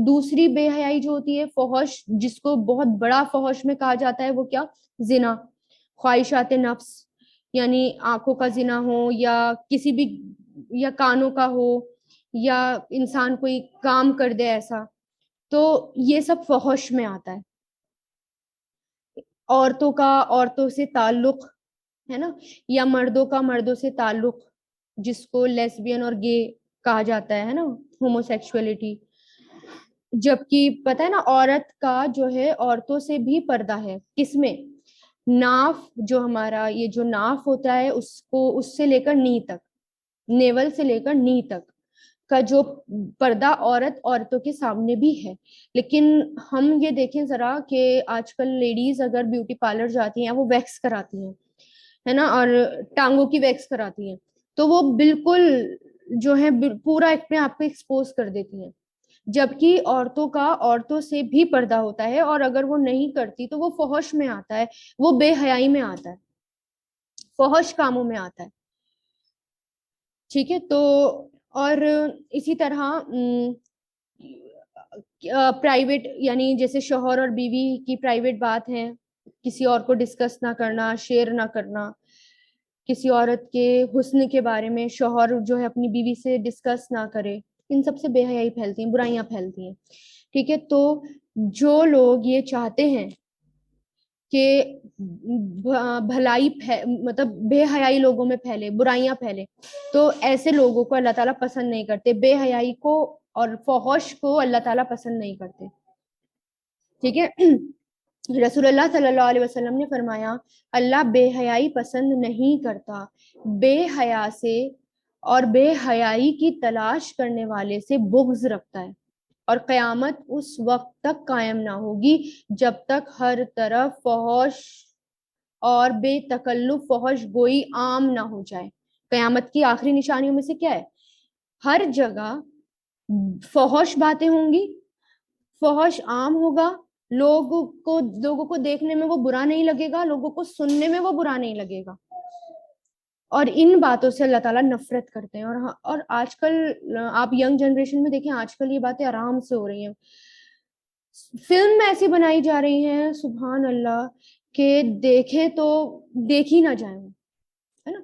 دوسری بے حیائی جو ہوتی ہے, فحش, جس کو بہت بڑا فحش میں کہا جاتا ہے, وہ کیا؟ زنا. خواہشات نفس, یعنی آنکھوں کا زنا ہو, یا کسی بھی, یا کانوں کا ہو, یا انسان کوئی کام کر دے ایسا, تو یہ سب فحش میں آتا ہے. عورتوں کا عورتوں سے تعلق, ہے نا, یا مردوں کا مردوں سے تعلق, جس کو لیسبین اور گے کہا جاتا ہے نا, ہومو سیکسولیٹی. جبکہ پتہ ہے نا, عورت کا جو ہے عورتوں سے بھی پردہ ہے, کس میں؟ ناف, جو ہمارا یہ جو ناف ہوتا ہے, اس سے لے کر نی تک, نیول سے لے کر نی تک کا جو پردہ عورتوں کے سامنے بھی ہے. لیکن ہم یہ دیکھیں ذرا کہ آج کل لیڈیز اگر بیوٹی پارلر جاتی ہیں, وہ ویکس کراتی ہیں, ہے نا, اور ٹانگوں کی ویکس کراتی ہیں, تو وہ بالکل جو ہے پورا اپنے آپ کو ایکسپوز کر دیتی ہیں. جبکہ عورتوں کا عورتوں سے بھی پردہ ہوتا ہے، اور اگر وہ نہیں کرتی تو وہ فحش میں آتا ہے، وہ بے حیائی میں آتا ہے، فحش کاموں میں آتا ہے. ٹھیک ہے. تو اور اسی طرح پرائیویٹ، یعنی جیسے شوہر اور بیوی کی پرائیویٹ بات ہے، کسی اور کو ڈسکس نہ کرنا، شیئر نہ کرنا. کسی عورت کے حسن کے بارے میں شوہر جو ہے اپنی بیوی سے ڈسکس نہ کرے. ان سب سے بے حیائی پھیلتی ہیں، برائیاں پھیلتی ہیں. ٹھیک ہے. تو جو لوگ یہ چاہتے ہیں کہ بھلائی مطلب بے حیائی لوگوں میں پھیلے، برائیاں پھیلے، تو ایسے لوگوں کو اللہ تعالیٰ پسند نہیں کرتے. بے حیائی کو اور فحش کو اللہ تعالیٰ پسند نہیں کرتے. ٹھیک ہے. رسول اللہ صلی اللہ علیہ وسلم نے فرمایا اللہ بے حیائی پسند نہیں کرتا، بے حیا سے اور بے حیائی کی تلاش کرنے والے سے بغض رکھتا ہے، اور قیامت اس وقت تک قائم نہ ہوگی جب تک ہر طرف فحش اور بے تکلف فحش گوئی عام نہ ہو جائے. قیامت کی آخری نشانیوں میں سے کیا ہے؟ ہر جگہ فحش باتیں ہوں گی، فحش عام ہوگا، لوگوں کو دیکھنے میں وہ برا نہیں لگے گا، لوگوں کو سننے میں وہ برا نہیں لگے گا. اور ان باتوں سے اللہ تعالیٰ نفرت کرتے ہیں. اور آج کل آپ ینگ جنریشن میں دیکھیں، آج کل یہ باتیں آرام سے ہو رہی ہیں. فلم ایسی بنائی جا رہی ہیں سبحان اللہ کہ دیکھیں تو دیکھ ہی نہ جائیں، ہے نا.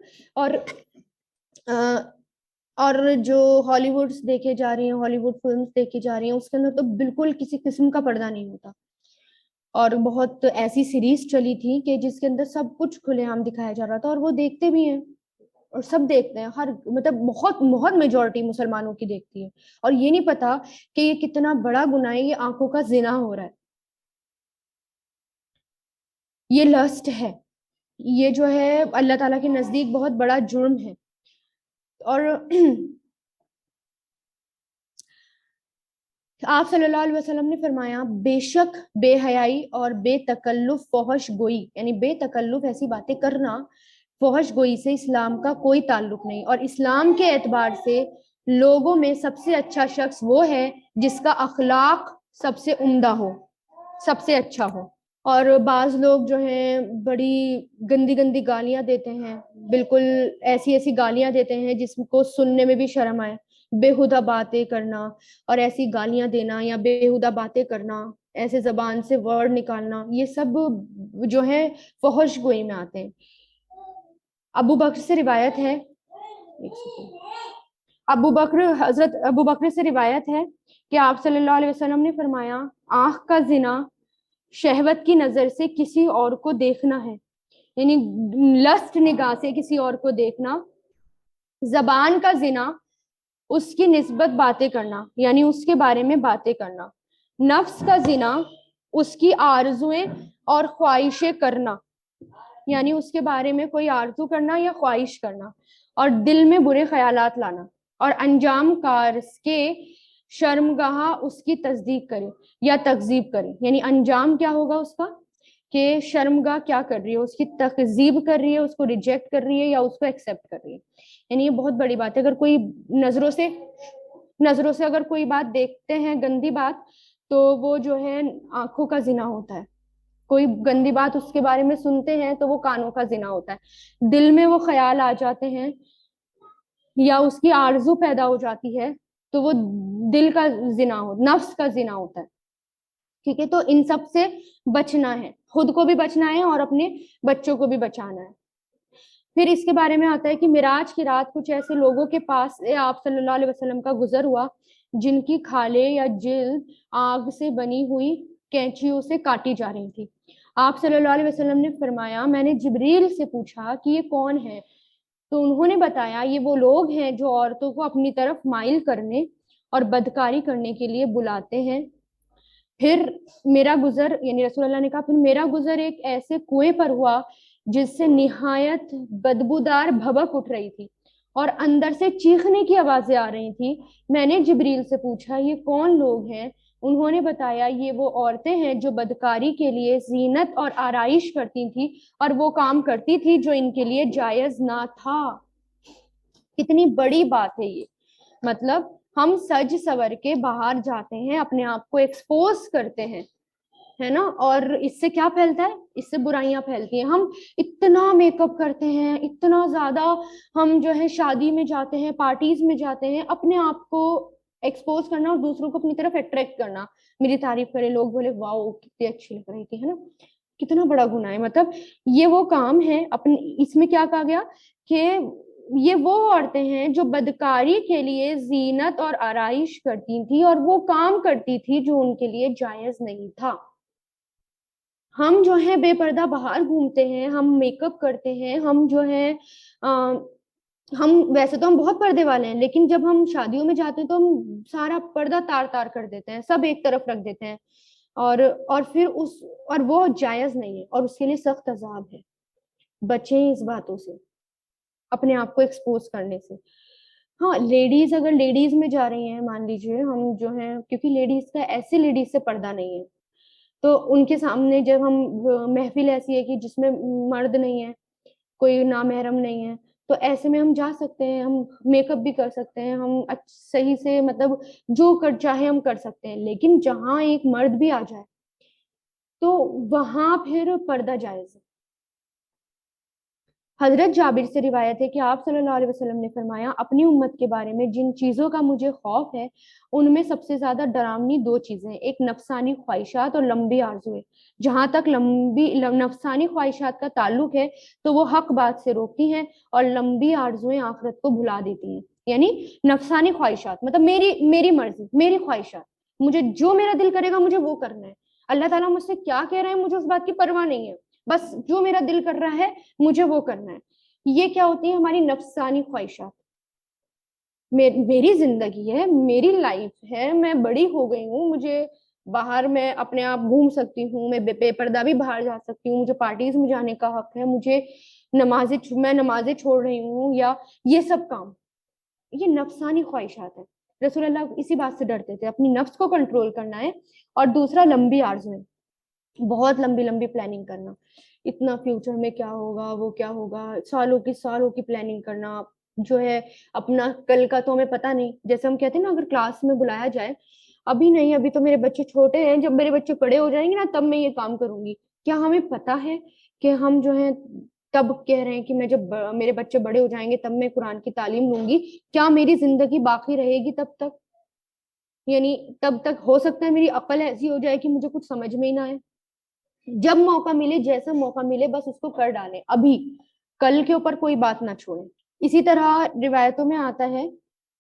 اور جو ہالی ووڈ دیکھے جا رہی ہیں، ہالی ووڈ فلمز دیکھی جا رہی ہیں، اس کے اندر تو بالکل کسی قسم کا پردہ نہیں ہوتا. اور بہت ایسی سیریز چلی تھی کہ جس کے اندر سب کچھ کھلے عام دکھایا جا رہا تھا، اور وہ دیکھتے بھی ہیں، اور سب دیکھتے ہیں. ہر مطلب بہت بہت میجورٹی مسلمانوں کی دیکھتی ہے، اور یہ نہیں پتا کہ یہ کتنا بڑا گناہ ہے، یہ آنکھوں کا زنا ہو رہا ہے، یہ لسٹ ہے، یہ جو ہے اللہ تعالیٰ کے نزدیک بہت بڑا جرم ہے. اور آپ صلی اللہ علیہ وسلم نے فرمایا بے شک بے حیائی اور بے تکلف فحش گوئی، یعنی بے تکلف ایسی باتیں کرنا، فحش گوئی سے اسلام کا کوئی تعلق نہیں. اور اسلام کے اعتبار سے لوگوں میں سب سے اچھا شخص وہ ہے جس کا اخلاق سب سے عمدہ ہو، سب سے اچھا ہو. اور بعض لوگ جو ہیں بڑی گندی گندی گالیاں دیتے ہیں، بالکل ایسی ایسی گالیاں دیتے ہیں جس کو سننے میں بھی شرم آئے. بےہودہ باتیں کرنا اور ایسی گالیاں دینا یا بےہودہ باتیں کرنا، ایسے زبان سے ورڈ نکالنا، یہ سب جو ہے فحش گوئی میں آتے ہیں. ابو بکر سے روایت ہے، حضرت ابو بکر سے روایت ہے کہ آپ صلی اللہ علیہ وسلم نے فرمایا آنکھ کا زنا شہوت کی نظر سے کسی اور کو دیکھنا ہے، یعنی لسٹ نگاہ سے کسی اور کو دیکھنا. زبان کا زنا اس کی نسبت باتیں کرنا، یعنی اس کے بارے میں باتیں کرنا. نفس کا زنا اس کی آرزویں اور خواہشیں کرنا، یعنی اس کے بارے میں کوئی آرزو کرنا یا خواہش کرنا، اور دل میں برے خیالات لانا. اور انجام کار کے شرمگاہ اس کی تصدیق کرے یا تکذیب کرے، یعنی انجام کیا ہوگا اس کا کہ شرمگاہ کیا کر رہی ہے، اس کی تکذیب کر رہی ہے، اس کو ریجیکٹ کر رہی ہے یا اس کو ایکسیپٹ کر رہی ہے. یعنی یہ بہت بڑی بات ہے. اگر کوئی نظروں سے اگر کوئی بات دیکھتے ہیں گندی بات، تو وہ جو ہے آنکھوں کا زنا ہوتا ہے. کوئی گندی بات اس کے بارے میں سنتے ہیں تو وہ کانوں کا زنا ہوتا ہے. دل میں وہ خیال آ جاتے ہیں یا اس کی آرزو پیدا ہو جاتی ہے تو وہ دل کا زنا نفس کا زنا ہوتا ہے. ٹھیک ہے. تو ان سب سے بچنا ہے، خود کو بھی بچنا ہے اور اپنے بچوں کو بھی بچانا ہے. پھر اس کے بارے میں آتا ہے کہ معراج کی رات کچھ ایسے لوگوں کے پاس آپ صلی اللہ علیہ وسلم کا گزر ہوا جن کی کھالیں یا جلد آگ سے بنی ہوئی کینچیوں سے کاٹی جا رہی تھی. آپ صلی اللہ علیہ وسلم نے فرمایا میں نے جبریل سے پوچھا کہ یہ کون ہے، تو انہوں نے بتایا یہ وہ لوگ ہیں جو عورتوں کو اپنی طرف مائل کرنے اور بدکاری کرنے کے لیے بلاتے ہیں. پھر میرا گزر، یعنی رسول اللہ نے کہا پھر میرا گزر ایک ایسے کنویں پر ہوا جس سے نہایت بدبودار بھبک اٹھ رہی تھی اور اندر سے چیخنے کی آوازیں آ رہی تھی. میں نے جبریل سے پوچھا یہ کون لوگ ہیں؟ انہوں نے بتایا یہ وہ عورتیں ہیں جو بدکاری کے لیے زینت اور آرائش کرتی تھی اور وہ کام کرتی تھی جو ان کے لیے جائز نہ تھا. کتنی بڑی بات ہے یہ. مطلب ہم سج سور کے باہر جاتے ہیں, اپنے آپ کو ایکسپوز کرتے ہیں, ہے نا, اور اس سے کیا پھیلتا ہے, اس سے برائیاں پھیلتی ہیں. ہم اتنا میک اپ کرتے ہیں, اتنا زیادہ ہم جو ہے شادی میں جاتے ہیں, پارٹیز میں جاتے ہیں, اپنے آپ کو ایکسپوز کرنا اور دوسروں کو اپنی طرف اٹریکٹ کرنا, میری تعریف کرے لوگ, بولے واؤ کتنی اچھی لگ رہی تھی, ہے نا. کتنا بڑا گناہ ہے. مطلب یہ وہ کام ہے اپنے, اس میں کیا کہا گیا کہ یہ وہ عورتیں ہیں جو بدکاری کے لیے زینت اور آرائش کرتی تھی, اور وہ کام کرتی تھی جو ان کے لیے جائز نہیں تھا. ہم جو ہے بے پردہ باہر گھومتے ہیں, ہم میک اپ کرتے ہیں, ہم جو ہے ہم ویسے تو ہم بہت پردے والے ہیں, لیکن جب ہم شادیوں میں جاتے ہیں تو ہم سارا پردہ تار تار کر دیتے ہیں, سب ایک طرف رکھ دیتے ہیں, اور پھر اور وہ جائز نہیں ہے, اور اس کے لیے سخت عذاب ہے. بچیں اس باتوں سے, اپنے آپ کو ایکسپوز کرنے سے. ہاں لیڈیز, اگر لیڈیز میں جا رہی ہیں, مان لیجیے ہم جو ہیں, کیونکہ لیڈیز کا ایسے لیڈیز سے پردہ نہیں ہے, تو ان کے سامنے جب ہم, محفل ایسی ہے کہ جس میں مرد نہیں ہے, کوئی نامحرم نہیں ہے, تو ایسے میں ہم جا سکتے ہیں, ہم میک اپ بھی کر سکتے ہیں, ہم صحیح سے مطلب جو کر چاہے ہم کر سکتے ہیں. لیکن جہاں ایک مرد بھی آ جائے تو وہاں پھر پردہ جائز ہے. حضرت جابر سے روایت ہے کہ آپ صلی اللہ علیہ وسلم نے فرمایا, اپنی امت کے بارے میں جن چیزوں کا مجھے خوف ہے ان میں سب سے زیادہ ڈراؤنی دو چیزیں, ایک نفسانی خواہشات اور لمبی آرزویں. جہاں تک نفسانی خواہشات کا تعلق ہے تو وہ حق بات سے روکتی ہیں, اور لمبی آرزویں آخرت کو بھلا دیتی ہیں. یعنی نفسانی خواہشات مطلب میری مرضی, میری خواہشات, مجھے جو میرا دل کرے گا مجھے وہ کرنا ہے. اللہ تعالیٰ مجھ سے کیا کہہ رہے ہیں مجھے اس بات کی پرواہ نہیں ہے, بس جو میرا دل کر رہا ہے مجھے وہ کرنا ہے. یہ کیا ہوتی ہے, ہماری نفسانی خواہشات. میری زندگی ہے, میری لائف ہے, میں بڑی ہو گئی ہوں, مجھے باہر میں اپنے آپ گھوم سکتی ہوں, میں بے پردہ بھی باہر جا سکتی ہوں, مجھے پارٹیز میں جانے کا حق ہے, مجھے میں نمازیں چھوڑ رہی ہوں, یا یہ سب کام, یہ نفسانی خواہشات ہے. رسول اللہ اسی بات سے ڈرتے تھے, اپنی نفس کو کنٹرول کرنا ہے. اور دوسرا لمبی آرزویں, بہت لمبی لمبی پلاننگ کرنا, اتنا فیوچر میں کیا ہوگا, وہ کیا ہوگا, سالوں کی پلاننگ کرنا جو ہے. اپنا کل کا تو ہمیں پتہ نہیں, جیسے ہم کہتے ہیں نا, اگر کلاس میں بلایا جائے, ابھی نہیں, ابھی تو میرے بچے چھوٹے ہیں, جب میرے بچے بڑے ہو جائیں گے نا تب میں یہ کام کروں گی. کیا ہمیں پتہ ہے کہ ہم جو ہے تب کہہ رہے ہیں کہ میں جب میرے بچے بڑے ہو جائیں گے تب میں قرآن کی تعلیم لوں گی؟ کیا میری زندگی باقی رہے گی تب تک؟ یعنی تب تک ہو سکتا ہے میری عقل ایسی ہو جائے کہ مجھے کچھ سمجھ میں ہی نہ آئے. جب موقع ملے, جیسا موقع ملے, بس اس کو کر ڈالیں, ابھی, کل کے اوپر کوئی بات نہ چھوڑیں. اسی طرح روایتوں میں آتا ہے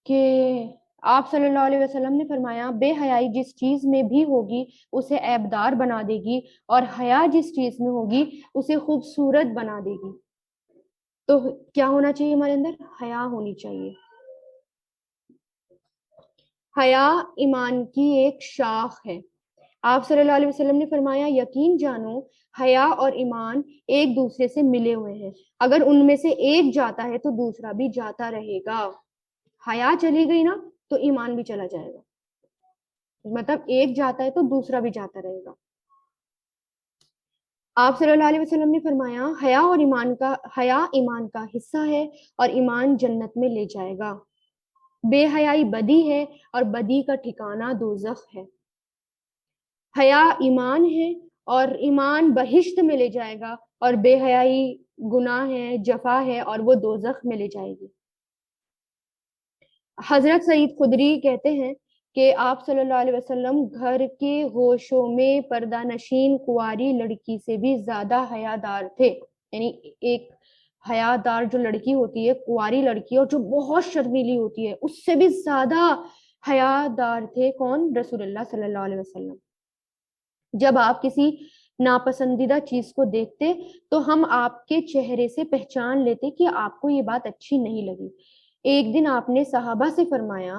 کہ آپ صلی اللہ علیہ وسلم نے فرمایا, بے حیائی جس چیز میں بھی ہوگی اسے عیبدار بنا دے گی, اور حیا جس چیز میں ہوگی اسے خوبصورت بنا دے گی. تو کیا ہونا چاہیے ہمارے اندر؟ حیا ہونی چاہیے. حیا ایمان کی ایک شاخ ہے. آپ صلی اللہ علیہ وسلم نے فرمایا, یقین جانو حیا اور ایمان ایک دوسرے سے ملے ہوئے ہیں, اگر ان میں سے ایک جاتا ہے تو دوسرا بھی جاتا رہے گا. حیا چلی گئی نا تو ایمان بھی چلا جائے گا, مطلب ایک جاتا ہے تو دوسرا بھی جاتا رہے گا. آپ صلی اللہ علیہ وسلم نے فرمایا, حیا ایمان کا حصہ ہے, اور ایمان جنت میں لے جائے گا. بے حیائی بدی ہے, اور بدی کا ٹھکانہ دوزخ ہے. حیا ایمان ہے, اور ایمان بہشت میں لے جائے گا, اور بے حیائی گناہ ہے, جفا ہے, اور وہ دوزخ میں لے جائے گی. حضرت سعید خدری کہتے ہیں کہ آپ صلی اللہ علیہ وسلم گھر کے گوشوں میں پردہ نشین کنواری لڑکی سے بھی زیادہ حیادار تھے. یعنی ایک حیادار جو لڑکی ہوتی ہے, کنواری لڑکی, اور جو بہت شرمیلی ہوتی ہے, اس سے بھی زیادہ حیادار تھے. کون؟ رسول اللہ صلی اللہ علیہ وسلم. جب آپ کسی ناپسندیدہ چیز کو دیکھتے تو ہم آپ کے چہرے سے پہچان لیتے کہ آپ کو یہ بات اچھی نہیں لگی. ایک دن آپ نے صحابہ سے فرمایا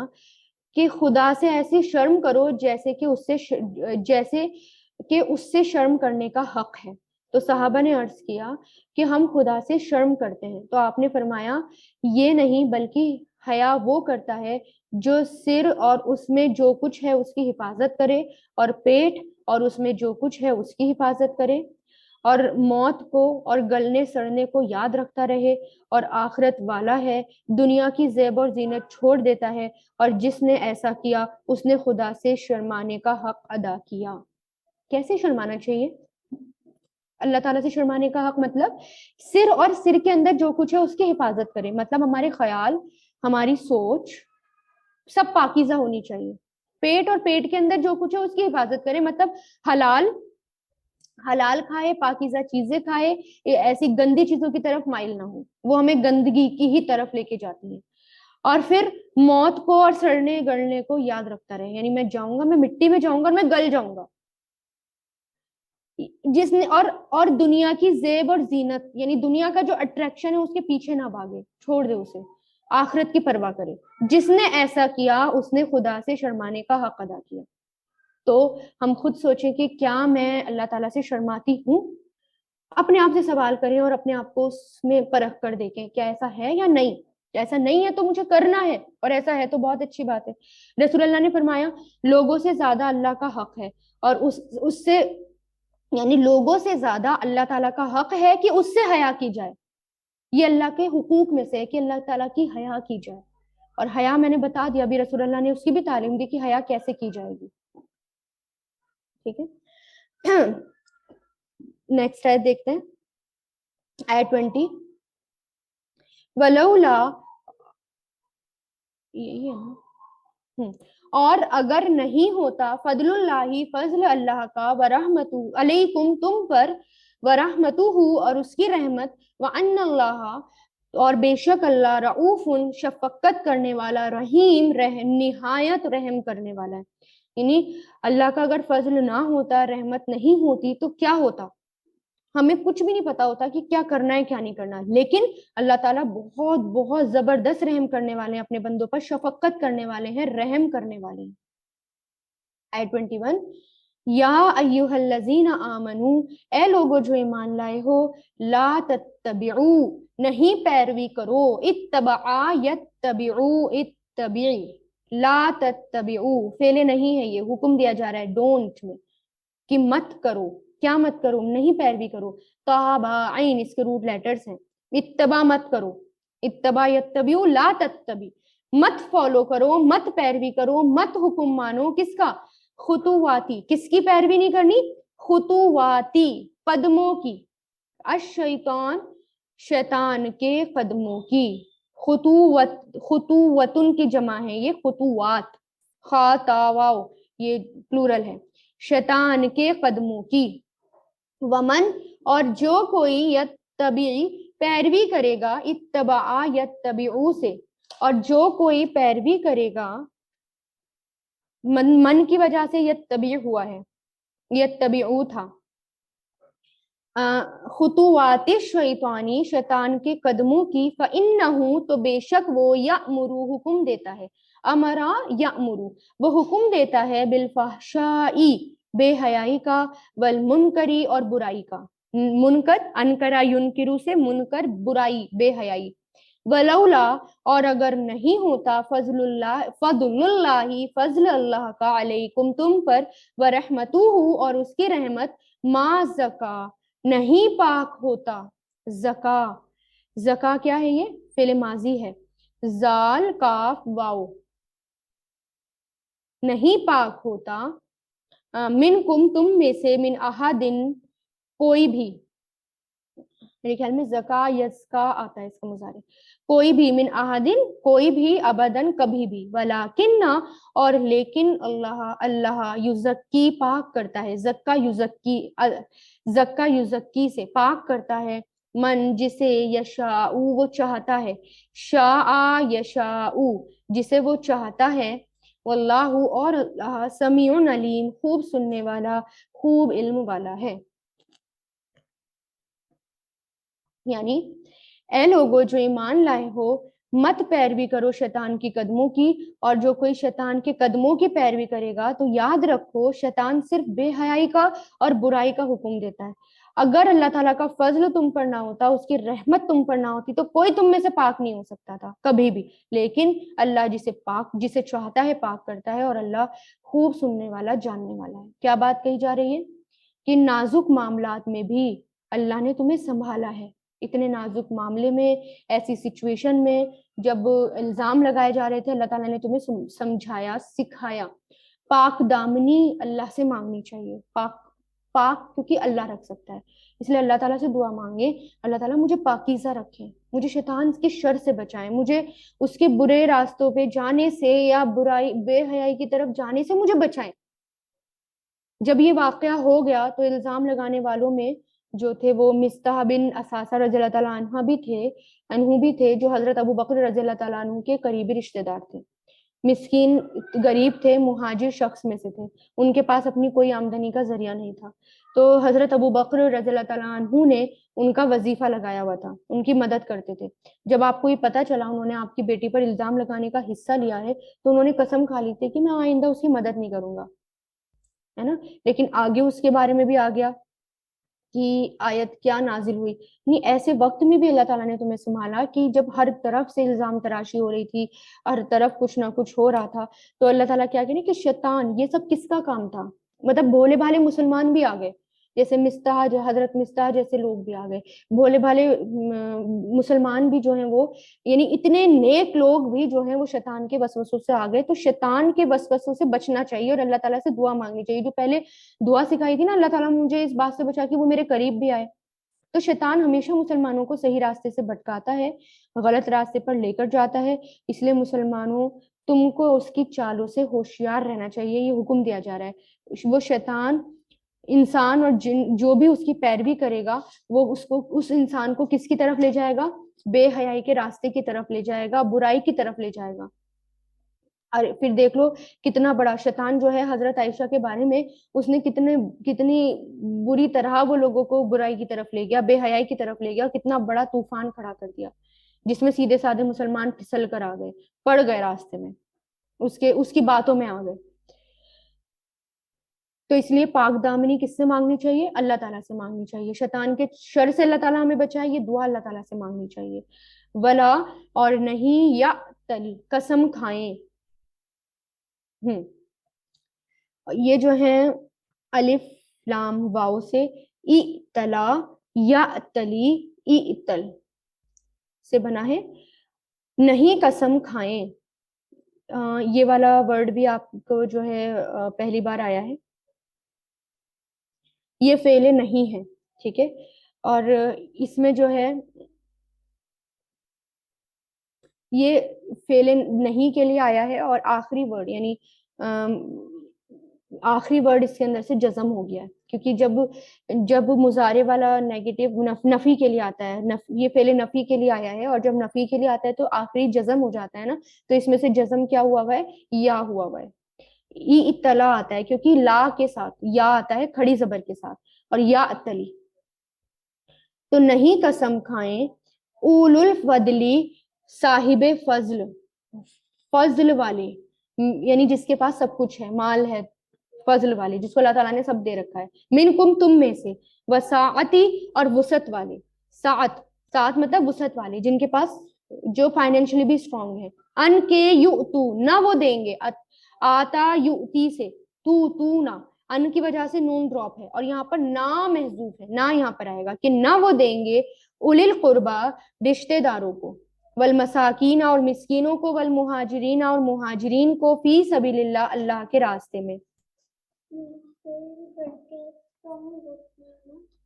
کہ خدا سے ایسی شرم کرو جیسے کہ اس سے شرم کرنے کا حق ہے. تو صحابہ نے عرض کیا کہ ہم خدا سے شرم کرتے ہیں. تو آپ نے فرمایا, یہ نہیں بلکہ حیا وہ کرتا ہے جو سر اور اس میں جو کچھ ہے اس کی حفاظت کرے, اور پیٹ اور اس میں جو کچھ ہے اس کی حفاظت کرے, اور موت کو اور گلنے سڑنے کو یاد رکھتا رہے اور آخرت والا ہے، دنیا کی زیب اور زینت چھوڑ دیتا ہے، اور جس نے ایسا کیا اس نے خدا سے شرمانے کا حق ادا کیا۔ کیسے شرمانا چاہیے؟ اللہ تعالیٰ سے شرمانے کا حق مطلب سر اور سر کے اندر جو کچھ ہے اس کی حفاظت کرے، مطلب ہمارے خیال، ہماری سوچ سب پاکیزہ ہونی چاہیے۔ پیٹ اور پیٹ کے اندر جو کچھ ہے اس کی حفاظت کرے، مطلب حلال کھائے، پاکیزہ چیزیں کھائے، ایسی گندی چیزوں کی طرف مائل نہ ہو، وہ ہمیں گندگی کی ہی طرف لے کے جاتی ہے۔ اور پھر موت کو اور سڑنے گلنے کو یاد رکھتا رہے، یعنی میں جاؤں گا، میں مٹی میں جاؤں گا اور میں گل جاؤں گا۔ جس نے اور دنیا کی زیب اور زینت، یعنی دنیا کا جو اٹریکشن ہے اس کے پیچھے نہ بھاگے، چھوڑ دے اسے، آخرت کی پرواہ کرے۔ جس نے ایسا کیا اس نے خدا سے شرمانے کا حق ادا کیا۔ تو ہم خود سوچیں کہ کیا میں اللہ تعالیٰ سے شرماتی ہوں؟ اپنے آپ سے سوال کریں اور اپنے آپ کو اس میں پرکھ کر دیکھیں کیا ایسا ہے یا نہیں۔ ایسا نہیں ہے تو مجھے کرنا ہے، اور ایسا ہے تو بہت اچھی بات ہے۔ رسول اللہ نے فرمایا لوگوں سے زیادہ اللہ کا حق ہے، اور اس سے یعنی لوگوں سے زیادہ اللہ تعالیٰ کا حق ہے کہ اس سے حیا کی جائے۔ یہ اللہ کے حقوق میں سے ہے کہ اللہ تعالیٰ کی حیا کی جائے، اور حیا میں نے بتا دیا، ابھی رسول اللہ نے اس کی بھی تعلیم دی کہ حیا کیسے کی جائے گی۔ ٹھیک ہے، نیکسٹ آیت دیکھتے ہیں، آیت 20، ولولا، یہی ہے نا، اور اگر نہیں ہوتا فضل اللہ، فضل اللہ کا، ورحمتہ علیکم، تم پر، ورحمتہ اور اس کی رحمت، وان اللہ اور بے شک اللہ، رؤوف شفقت کرنے والا، رحیم نہایت رحم کرنے والا ہے۔ یعنی اللہ کا اگر فضل نہ ہوتا، رحمت نہیں ہوتی تو کیا ہوتا؟ ہمیں کچھ بھی نہیں پتا ہوتا کہ کیا کرنا ہے کیا نہیں کرنا، لیکن اللہ تعالیٰ بہت بہت زبردست رحم کرنے والے ہیں اپنے بندوں پر، شفقت کرنے والے ہیں، رحم کرنے والے ہیں۔ آیت 21، یا ایھا الذین آمنو، اے لوگو جو ایمان لائے ہو، لا تتبعو، نہیں پیروی کرو، اتبعا یتبعو، اتبعی، لا تتبعو، فعل نہیں ہے، یہ حکم دیا جا رہا ہے ڈونٹ میں، کہ مت کرو، کیا مت کرو؟ نہیں پیروی کرو۔ تابعین اس کے روٹ لیٹرز ہیں، اتباع مت کرو، اتباع یتبعو، لا تتبع، مت فالو کرو، مت پیروی کرو، مت حکم مانو، کس کا؟ خطواتی، کس کی پیروی نہیں کرنی؟ خطواتی، قدموں کی، الشیطان، شیطان کے قدموں کی، خطوتن کی جمع ہے یہ، خطوات، خاتاواو یہ پلورل ہے، شیطان کے قدموں کی، ومن اور جو کوئی، یتبعی پیروی کرے گا، اتبعا یتبعو سے، اور جو کوئی پیروی کرے گا، من کی وجہ سے یتبع ہوا ہے، یتبعو تھا، خطوات الشیطانی شیطان کے قدموں کی، فإنہ تو بے شک وہ، یأمر حکم دیتا ہے، امرا یأمر وہ حکم دیتا ہے، بالفحشاء بے حیائی کا، والمنکری اور برائی کا، منکر انکرا ینکرو سے منکر برائی بے حیائی، ولولا اور اگر نہیں ہوتا، فضل اللہ فضل اللہ کا، علیکم تم پر، ورحمتہ اور اس کی رحمت، ما زکا نہیں پاک ہوتا، زکا کیا ہے؟ یہ فعل ماضی ہے، زال کاف واو، نہیں پاک ہوتا، منکم تم میں سے، من احدن کوئی بھی، میرے خیال میں زکا یزکا آتا ہے اس کا مضارع، کوئی بھی، من احدن کوئی بھی، ابدن کبھی بھی، ولیکن اور لیکن، اللہ یزکی پاک کرتا ہے، زکا یزکی سے پاک کرتا ہے، من جسے، یشاء وہ چاہتا ہے، شاء یشاء جسے وہ چاہتا ہے، واللہ اور اللہ، سمیع علیم خوب سننے والا، خوب علم والا ہے۔ یعنی اے لوگو جو ایمان لائے ہو، مت پیروی کرو شیطان کی قدموں کی، اور جو کوئی شیطان کے قدموں کی پیروی کرے گا تو یاد رکھو شیطان صرف بے حیائی کا اور برائی کا حکم دیتا ہے۔ اگر اللہ تعالیٰ کا فضل تم پر نہ ہوتا، اس کی رحمت تم پر نہ ہوتی، تو کوئی تم میں سے پاک نہیں ہو سکتا تھا کبھی بھی، لیکن اللہ جسے چاہتا ہے پاک کرتا ہے، اور اللہ خوب سننے والا، جاننے والا ہے۔ کیا بات کہی جا رہی ہے؟ کہ نازک معاملات میں بھی اللہ نے تمہیں سنبھالا ہے اتنے نازک معاملے میں, ایسی سچویشن میں جب الزام لگائے جا رہے تھے, اللہ تعالیٰ نے تمہیں سمجھایا, سکھایا. پاک دامنی اللہ سے مانگنی چاہیے, پاک کیونکہ اللہ رکھ سکتا ہے, اس لیے اللہ تعالیٰ سے دعا مانگے, اللہ تعالیٰ مجھے پاکیزہ رکھیں, مجھے شیطان کے شر سے بچائیں, مجھے اس کے برے راستوں پہ جانے سے یا برائی بے حیائی کی طرف جانے سے مجھے بچائیں. جب یہ واقعہ ہو گیا تو الزام لگانے والوں میں جو تھے وہ مصطح بن اساسہ رضی اللہ تعالیٰ عنہ بھی تھے, جو حضرت ابو بکر رضی اللہ تعالیٰ عنہ کے قریبی رشتہ دار تھے. مسکین غریب تھے, مہاجر شخص میں سے تھے, ان کے پاس اپنی کوئی آمدنی کا ذریعہ نہیں تھا. تو حضرت ابو بکر رضی اللہ تعالیٰ عنہ نے ان کا وظیفہ لگایا ہوا تھا, ان کی مدد کرتے تھے. جب آپ کو یہ پتا چلا انہوں نے آپ کی بیٹی پر الزام لگانے کا حصہ لیا ہے تو انہوں نے قسم کھا لی تھی کہ میں آئندہ اس کی مدد نہیں کروں گا, ہے نا. لیکن آگے اس کے بارے میں بھی آ گیا کہ آیت کیا نازل ہوئی. نہیں, ایسے وقت میں بھی اللہ تعالیٰ نے تمہیں سنبھالا کہ جب ہر طرف سے الزام تراشی ہو رہی تھی, ہر طرف کچھ نہ کچھ ہو رہا تھا, تو اللہ تعالیٰ کیا کہنے کہ شیطان, یہ سب کس کا کام تھا, مطلب بھولے بھالے مسلمان بھی آ گئے, جیسے حضرت مصطح جیسے لوگ بھی آ گئے, بھولے بھالے مسلمان بھی جو ہیں وہ, یعنی اتنے نیک لوگ بھی جو ہیں وہ شیطان کے وسوسوں سے آ گئے. تو شیطان کے وسوسوں سے بچنا چاہیے اور اللہ تعالیٰ سے دعا مانگنی چاہیے. جو پہلے دعا سکھائی تھی نا, اللہ تعالیٰ مجھے اس بات سے بچا کہ وہ میرے قریب بھی آئے. تو شیطان ہمیشہ مسلمانوں کو صحیح راستے سے بھٹکاتا ہے, غلط راستے پر لے کر جاتا ہے. اس لیے مسلمانوں, تم کو اس کی چالوں سے ہوشیار رہنا چاہیے, یہ حکم دیا جا رہا ہے. وہ شیطان انسان اور جن جو بھی اس کی پیروی کرے گا وہ اس انسان کو کس کی طرف لے جائے گا, بے حیائی کے راستے کی طرف لے جائے گا, برائی کی طرف لے جائے گا. اور پھر دیکھ لو کتنا بڑا شیطان جو ہے حضرت عائشہ کے بارے میں, اس نے کتنی بری طرح وہ لوگوں کو برائی کی طرف لے گیا, بے حیائی کی طرف لے گیا, کتنا بڑا طوفان کھڑا کر دیا جس میں سیدھے سادھے مسلمان پھسل کر آ گئے, پڑ گئے راستے میں, اس کی باتوں میں آ گئے. تو اس لیے پاک دامنی کس سے مانگنی چاہیے, اللہ تعالیٰ سے مانگنی چاہیے. شیطان کے شر سے اللہ تعالیٰ ہمیں بچائے, یہ دعا اللہ تعالیٰ سے مانگنی چاہیے. ولا, اور نہیں, یا تلی, قسم کھائیں. یہ جو ہے الف لام واو سے اطلا یا تلی اطل سے بنا ہے. نہیں قسم کھائیں, یہ والا ورڈ بھی آپ کو جو ہے پہلی بار آیا ہے. یہ فعل نہیں ہے, ٹھیک ہے, اور اس میں جو ہے یہ فعل نہیں کے لیے آیا ہے, اور آخری ورڈ یعنی آخری ورڈ اس کے اندر سے جزم ہو گیا ہے, کیونکہ جب مضارع والا نیگیٹو نفی کے لیے آتا ہے, یہ فعل نفی کے لیے آیا ہے, اور جب نفی کے لیے آتا ہے تو آخری جزم ہو جاتا ہے نا, تو اس میں سے جزم کیا ہوا ہوا ہے, یا ہوا ہوا ہے. اطلاع آتا ہے کیونکہ لا کے ساتھ یا آتا ہے کھڑی زبر کے ساتھ, اور یا اتلی. تو نہیں قسم کھائیں اول الفضلی, صاحب فضل والے, یعنی جس کے پاس سب کچھ ہے, مال ہے, فضل والے جس کو اللہ تعالیٰ نے سب دے رکھا ہے, منکم تم میں سے, وسعتی اور وسعت والے. سعت مطلب وسعت والے, جن کے پاس جو فائنینشلی بھی اسٹرانگ ہے. ان کے یؤتو, نہ وہ دیں گے, آتا یؤتی سے تو نہ, ان کی وجہ سے نون ڈراپ ہے, اور یہاں پر نہ محذوف ہے, نہ یہاں پر آئے گا کہ نہ وہ دیں گے اولی القربا, رشتے داروں کو, والمساکین اور مسکینوں کو, والمہاجرین اور مہاجرین کو, فی سبیل اللہ, اللہ کے راستے میں.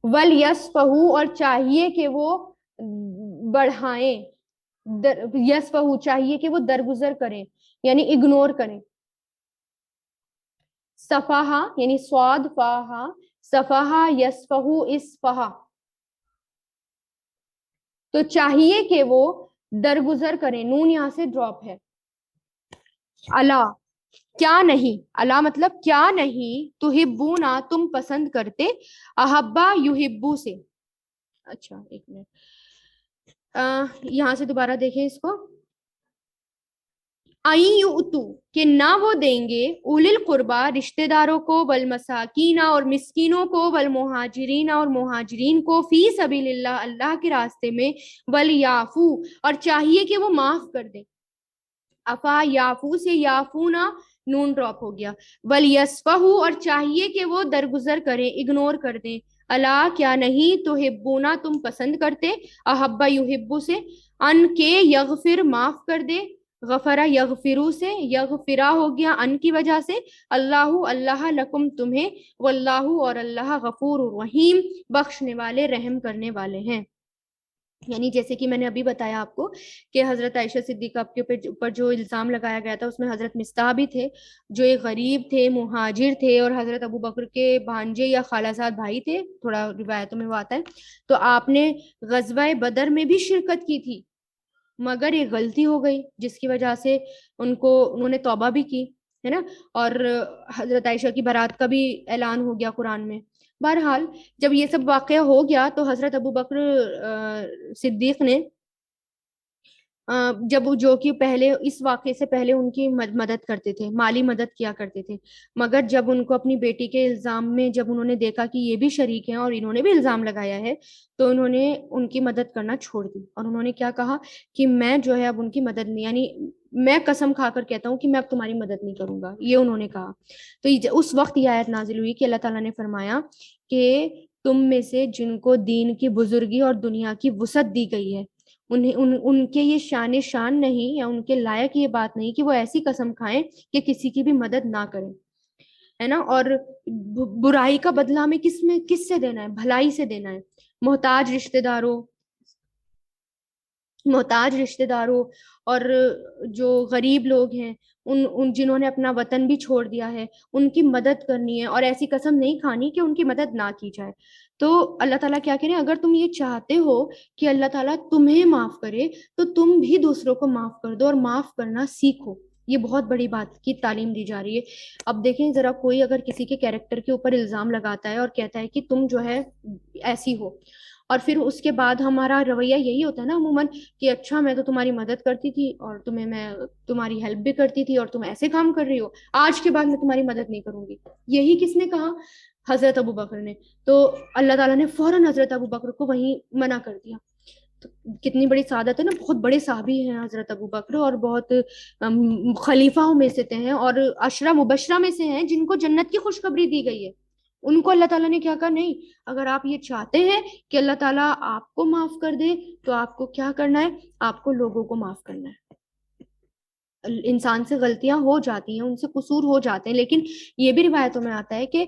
ولیسفہو, اور چاہیے کہ وہ بڑھائیں, یسفہو چاہیے کہ وہ درگزر کریں یعنی اگنور کریں. صفحہ یعنی سواد فاہا, صفحہ یسفہو اسفہا, تو چاہیے کہ وہ درگزر کریں, نون یہاں سے ڈراپ ہے. الا, کیا نہیں, الا مطلب کیا نہیں, تحبونا تم پسند کرتے, احبا یحبو سے. اچھا ایک منٹ, یہاں سے دوبارہ دیکھیں اس کو. یؤتو, کہ نہ وہ دیں گے, اولی القربا رشتہ داروں کو, والمساکین اور مسکینوں کو, والمہاجرین اور مہاجرین کو, فی سبیل اللہ, اللہ کے راستے میں, ولیعفو, اور چاہیے کہ وہ معاف کر دیں. افا یافو سے یافونا نون ڈراپ ہو گیا. ولیسفہو, اور چاہیے کہ وہ درگزر کریں, اگنور کر دیں. الا کیا نہیں، تحبونا تم پسند کرتے، احبا یحبو سے، ان کے یغفر معاف کر دے، غفرا یغفرو سے، یغفرا ہو گیا ان کی وجہ سے، اللہ اللہ لکم تمہیں، واللہ اور اللہ غفور الرحیم بخشنے والے رحم کرنے والے ہیں. یعنی جیسے کہ میں نے ابھی بتایا آپ کو کہ حضرت عائشہ صدیقہ کے اوپر جو الزام لگایا گیا تھا اس میں حضرت مصطح بھی تھے جو ایک غریب تھے، مہاجر تھے، اور حضرت ابو بکر کے بھانجے یا خالہ زاد بھائی تھے، تھوڑا روایتوں میں وہ آتا ہے. تو آپ نے غزوہ بدر میں بھی شرکت کی تھی، مگر ایک غلطی ہو گئی جس کی وجہ سے انہوں نے توبہ بھی کی ہے نا، اور حضرت عائشہ کی برات کا بھی اعلان ہو گیا قرآن میں. بہرحال جب یہ سب واقعہ ہو گیا تو حضرت ابو بکر صدیق نے جب جو کہ پہلے اس واقعے سے پہلے ان کی مدد کرتے تھے، مالی مدد کیا کرتے تھے، مگر جب ان کو اپنی بیٹی کے الزام میں جب انہوں نے دیکھا کہ یہ بھی شریک ہیں اور انہوں نے بھی الزام لگایا ہے تو انہوں نے ان کی مدد کرنا چھوڑ دی، اور انہوں نے کیا کہا کہ میں جو ہے اب ان کی مدد نہیں، یعنی میں قسم کھا کر کہتا ہوں کہ میں اب تمہاری مدد نہیں کروں گا، یہ انہوں نے کہا. تو اس وقت یہ آیت نازل ہوئی کہ اللہ تعالیٰ نے فرمایا کہ تم میں سے جن کو دین کی بزرگی اور دنیا کی وسعت دی گئی ہے ان کے یہ شان نہیں یا ان کے لائق یہ بات نہیں کہ وہ ایسی قسم کھائیں کہ کسی کی بھی مدد نہ کریں، ہے نا. اور برائی کا بدلہ ہمیں کس سے دینا ہے؟ بھلائی سے دینا ہے. محتاج رشتہ داروں اور جو غریب لوگ ہیں ان جنہوں نے اپنا وطن بھی چھوڑ دیا ہے ان کی مدد کرنی ہے، اور ایسی قسم نہیں کھانی کہ ان کی مدد نہ کی جائے. تو اللہ تعالیٰ کیا کہہ رہے ہیں، اگر تم یہ چاہتے ہو کہ اللہ تعالیٰ تمہیں معاف کرے تو تم بھی دوسروں کو معاف کر دو اور معاف کرنا سیکھو. یہ بہت بڑی بات کی تعلیم دی جا رہی ہے. اب دیکھیں ذرا، کوئی اگر کسی کے کیریکٹر کے اوپر الزام لگاتا ہے اور کہتا ہے کہ تم جو ہے ایسی ہو، اور پھر اس کے بعد ہمارا رویہ یہی ہوتا ہے نا عموماً کہ اچھا میں تو تمہاری مدد کرتی تھی اور میں تمہاری ہیلپ بھی کرتی تھی اور تم ایسے کام کر رہی ہو، آج کے بعد میں تمہاری مدد نہیں کروں گی. یہی کس نے کہا؟ حضرت ابو بکر نے. تو اللہ تعالیٰ نے فوراً حضرت ابو بکر کو وہیں منع کر دیا. تو کتنی بڑی سعادت ہے نا، بہت بڑے صحابی ہیں حضرت ابو بکر اور بہت خلیفہوں میں سے ہیں اور عشرہ مبشرہ میں سے ہیں جن کو جنت کی خوشخبری دی گئی ہے. ان کو اللہ تعالیٰ نے کیا کہا؟ نہیں، اگر آپ یہ چاہتے ہیں کہ اللہ تعالیٰ آپ کو معاف کر دے تو آپ کو کیا کرنا ہے؟ آپ کو لوگوں کو معاف کرنا ہے. انسان سے غلطیاں ہو جاتی ہیں، ان سے قصور ہو جاتے ہیں، لیکن یہ بھی روایتوں میں آتا ہے کہ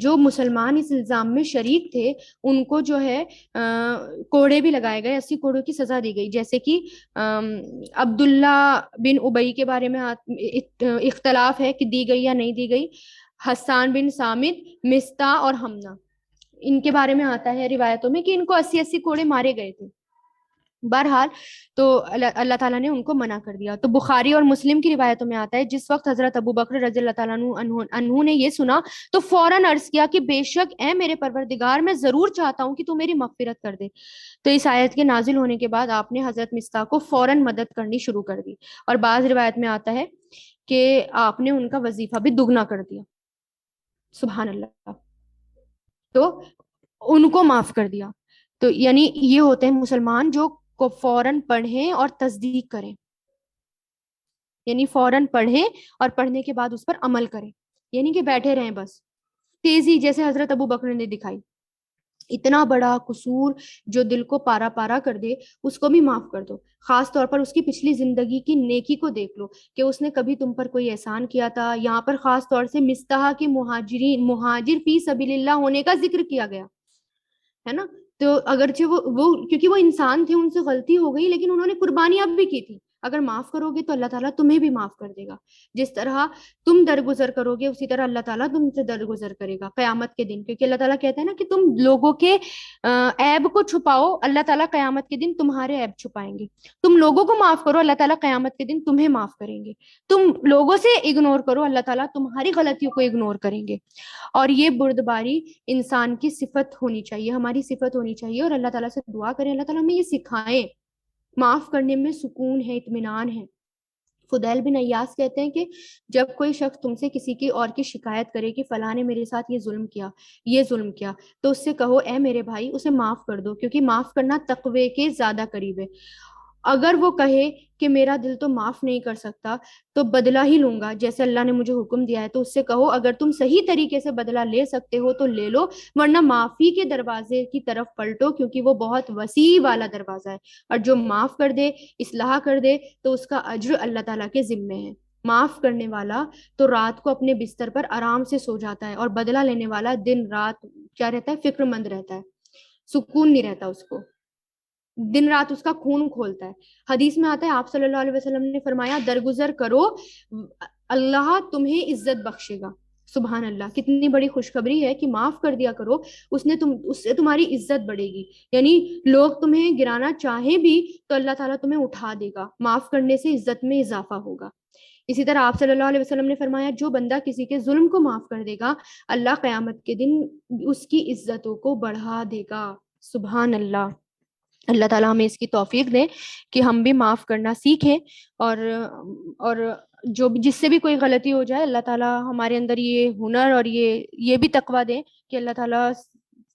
جو مسلمان اس الزام میں شریک تھے ان کو جو ہے کوڑے بھی لگائے گئے، 80 کوڑوں کی سزا دی گئی. جیسے کہ عبداللہ بن ابی کے بارے میں اختلاف ہے کہ دی گئی یا نہیں دی گئی، حسان بن سامت، مستہ اور حمنہ، ان کے بارے میں آتا ہے روایتوں میں کہ ان کو 80 کوڑے مارے گئے تھے. بہرحال تو اللہ تعالیٰ نے ان کو منع کر دیا. تو بخاری اور مسلم کی روایتوں میں آتا ہے جس وقت حضرت ابو بکر رضی اللہ تعالیٰ عنہ نے یہ سنا تو فوراً عرض کیا کہ بے شک اے میرے پروردگار، میں ضرور چاہتا ہوں کہ تو میری مغفرت کر دے. تو اس آیت کے نازل ہونے کے بعد آپ نے حضرت مصطح کو فوراً مدد کرنی شروع کر دی، اور بعض روایت میں آتا ہے کہ آپ نے ان کا وظیفہ بھی دگنا کر دیا. سبحان اللہ. تو ان کو معاف کر دیا. تو یعنی یہ ہوتے ہیں مسلمان جو کو فوراً پڑھیں اور تصدیق کریں، یعنی فوراً پڑھیں اور پڑھنے کے بعد اس پر عمل کریں، یعنی کہ بیٹھے رہیں بس. تیزی جیسے حضرت ابو بکر نے دکھائی، اتنا بڑا قصور جو دل کو پارا پارا کر دے اس کو بھی معاف کر دو. خاص طور پر اس کی پچھلی زندگی کی نیکی کو دیکھ لو کہ اس نے کبھی تم پر کوئی احسان کیا تھا. یہاں پر خاص طور سے مصطح کے مہاجر فی سبیل اللہ ہونے کا ذکر کیا گیا ہے نا. تو اگرچہ وہ کیونکہ وہ انسان تھے، ان سے غلطی ہو گئی، لیکن انہوں نے قربانیاں بھی کی تھی. اگر معاف کرو گے تو اللہ تعالیٰ تمہیں بھی معاف کر دے گا. جس طرح تم درگزر کرو گے اسی طرح اللہ تعالیٰ تم سے درگزر کرے گا قیامت کے دن. کیونکہ اللہ تعالیٰ کہتا ہے نا کہ تم لوگوں کے عیب کو چھپاؤ، اللہ تعالیٰ قیامت کے دن تمہارے عیب چھپائیں گے. تم لوگوں کو معاف کرو، اللہ تعالیٰ قیامت کے دن تمہیں معاف کریں گے. تم لوگوں سے اگنور کرو، اللہ تعالیٰ تمہاری غلطیوں کو اگنور کریں گے. اور یہ بردباری انسان کی صفت ہونی چاہیے، ہماری صفت ہونی چاہیے. اور اللہ تعالیٰ سے دعا کریں اللہ تعالیٰ ہمیں یہ سکھائیں. معاف کرنے میں سکون ہے، اطمینان ہے. فضیل بن عیاض کہتے ہیں کہ جب کوئی شخص تم سے کسی کی اور کی شکایت کرے کہ فلاں نے میرے ساتھ یہ ظلم کیا تو اس سے کہو اے میرے بھائی اسے معاف کر دو، کیونکہ معاف کرنا تقوی کے زیادہ قریب ہے. اگر وہ کہے کہ میرا دل تو معاف نہیں کر سکتا تو بدلہ ہی لوں گا جیسے اللہ نے مجھے حکم دیا ہے، تو اس سے کہو اگر تم صحیح طریقے سے بدلہ لے سکتے ہو تو لے لو، ورنہ معافی کے دروازے کی طرف پلٹو، کیونکہ وہ بہت وسیع والا دروازہ ہے، اور جو معاف کر دے، اصلاح کر دے، تو اس کا اجر اللہ تعالیٰ کے ذمے ہے۔ معاف کرنے والا تو رات کو اپنے بستر پر آرام سے سو جاتا ہے، اور بدلہ لینے والا دن رات کیا رہتا ہے؟ فکر مند رہتا ہے، سکون نہیں رہتا اس کو، دن رات اس کا خون کھولتا ہے۔ حدیث میں آتا ہے، آپ صلی اللہ علیہ وسلم نے فرمایا درگزر کرو، اللہ تمہیں عزت بخشے گا۔ سبحان اللہ، کتنی بڑی خوشخبری ہے کہ معاف کر دیا کرو، اس سے تمہاری عزت بڑھے گی، یعنی لوگ تمہیں گرانا چاہیں بھی تو اللہ تعالیٰ تمہیں اٹھا دے گا، معاف کرنے سے عزت میں اضافہ ہوگا۔ اسی طرح آپ صلی اللہ علیہ وسلم نے فرمایا، جو بندہ کسی کے ظلم کو معاف کر دے گا، اللہ قیامت کے دن اس کی عزتوں کو بڑھا دے گا۔ سبحان اللہ۔ اللہ تعالیٰ ہمیں اس کی توفیق دے کہ ہم بھی معاف کرنا سیکھیں، اور جو جس سے بھی کوئی غلطی ہو جائے، اللہ تعالیٰ ہمارے اندر یہ ہنر اور یہ بھی تقویٰ دے کہ اللہ تعالیٰ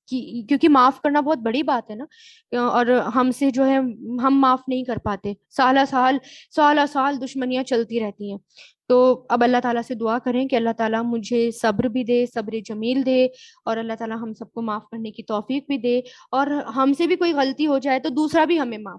کیونکہ معاف کرنا بہت بڑی بات ہے نا، اور ہم سے جو ہے ہم معاف نہیں کر پاتے، سالہ سال دشمنیاں چلتی رہتی ہیں۔ تو اب اللہ تعالیٰ سے دعا کریں کہ اللہ تعالیٰ مجھے صبر بھی دے، صبر جمیل دے، اور اللہ تعالیٰ ہم سب کو معاف کرنے کی توفیق بھی دے، اور ہم سے بھی کوئی غلطی ہو جائے تو دوسرا بھی ہمیں معاف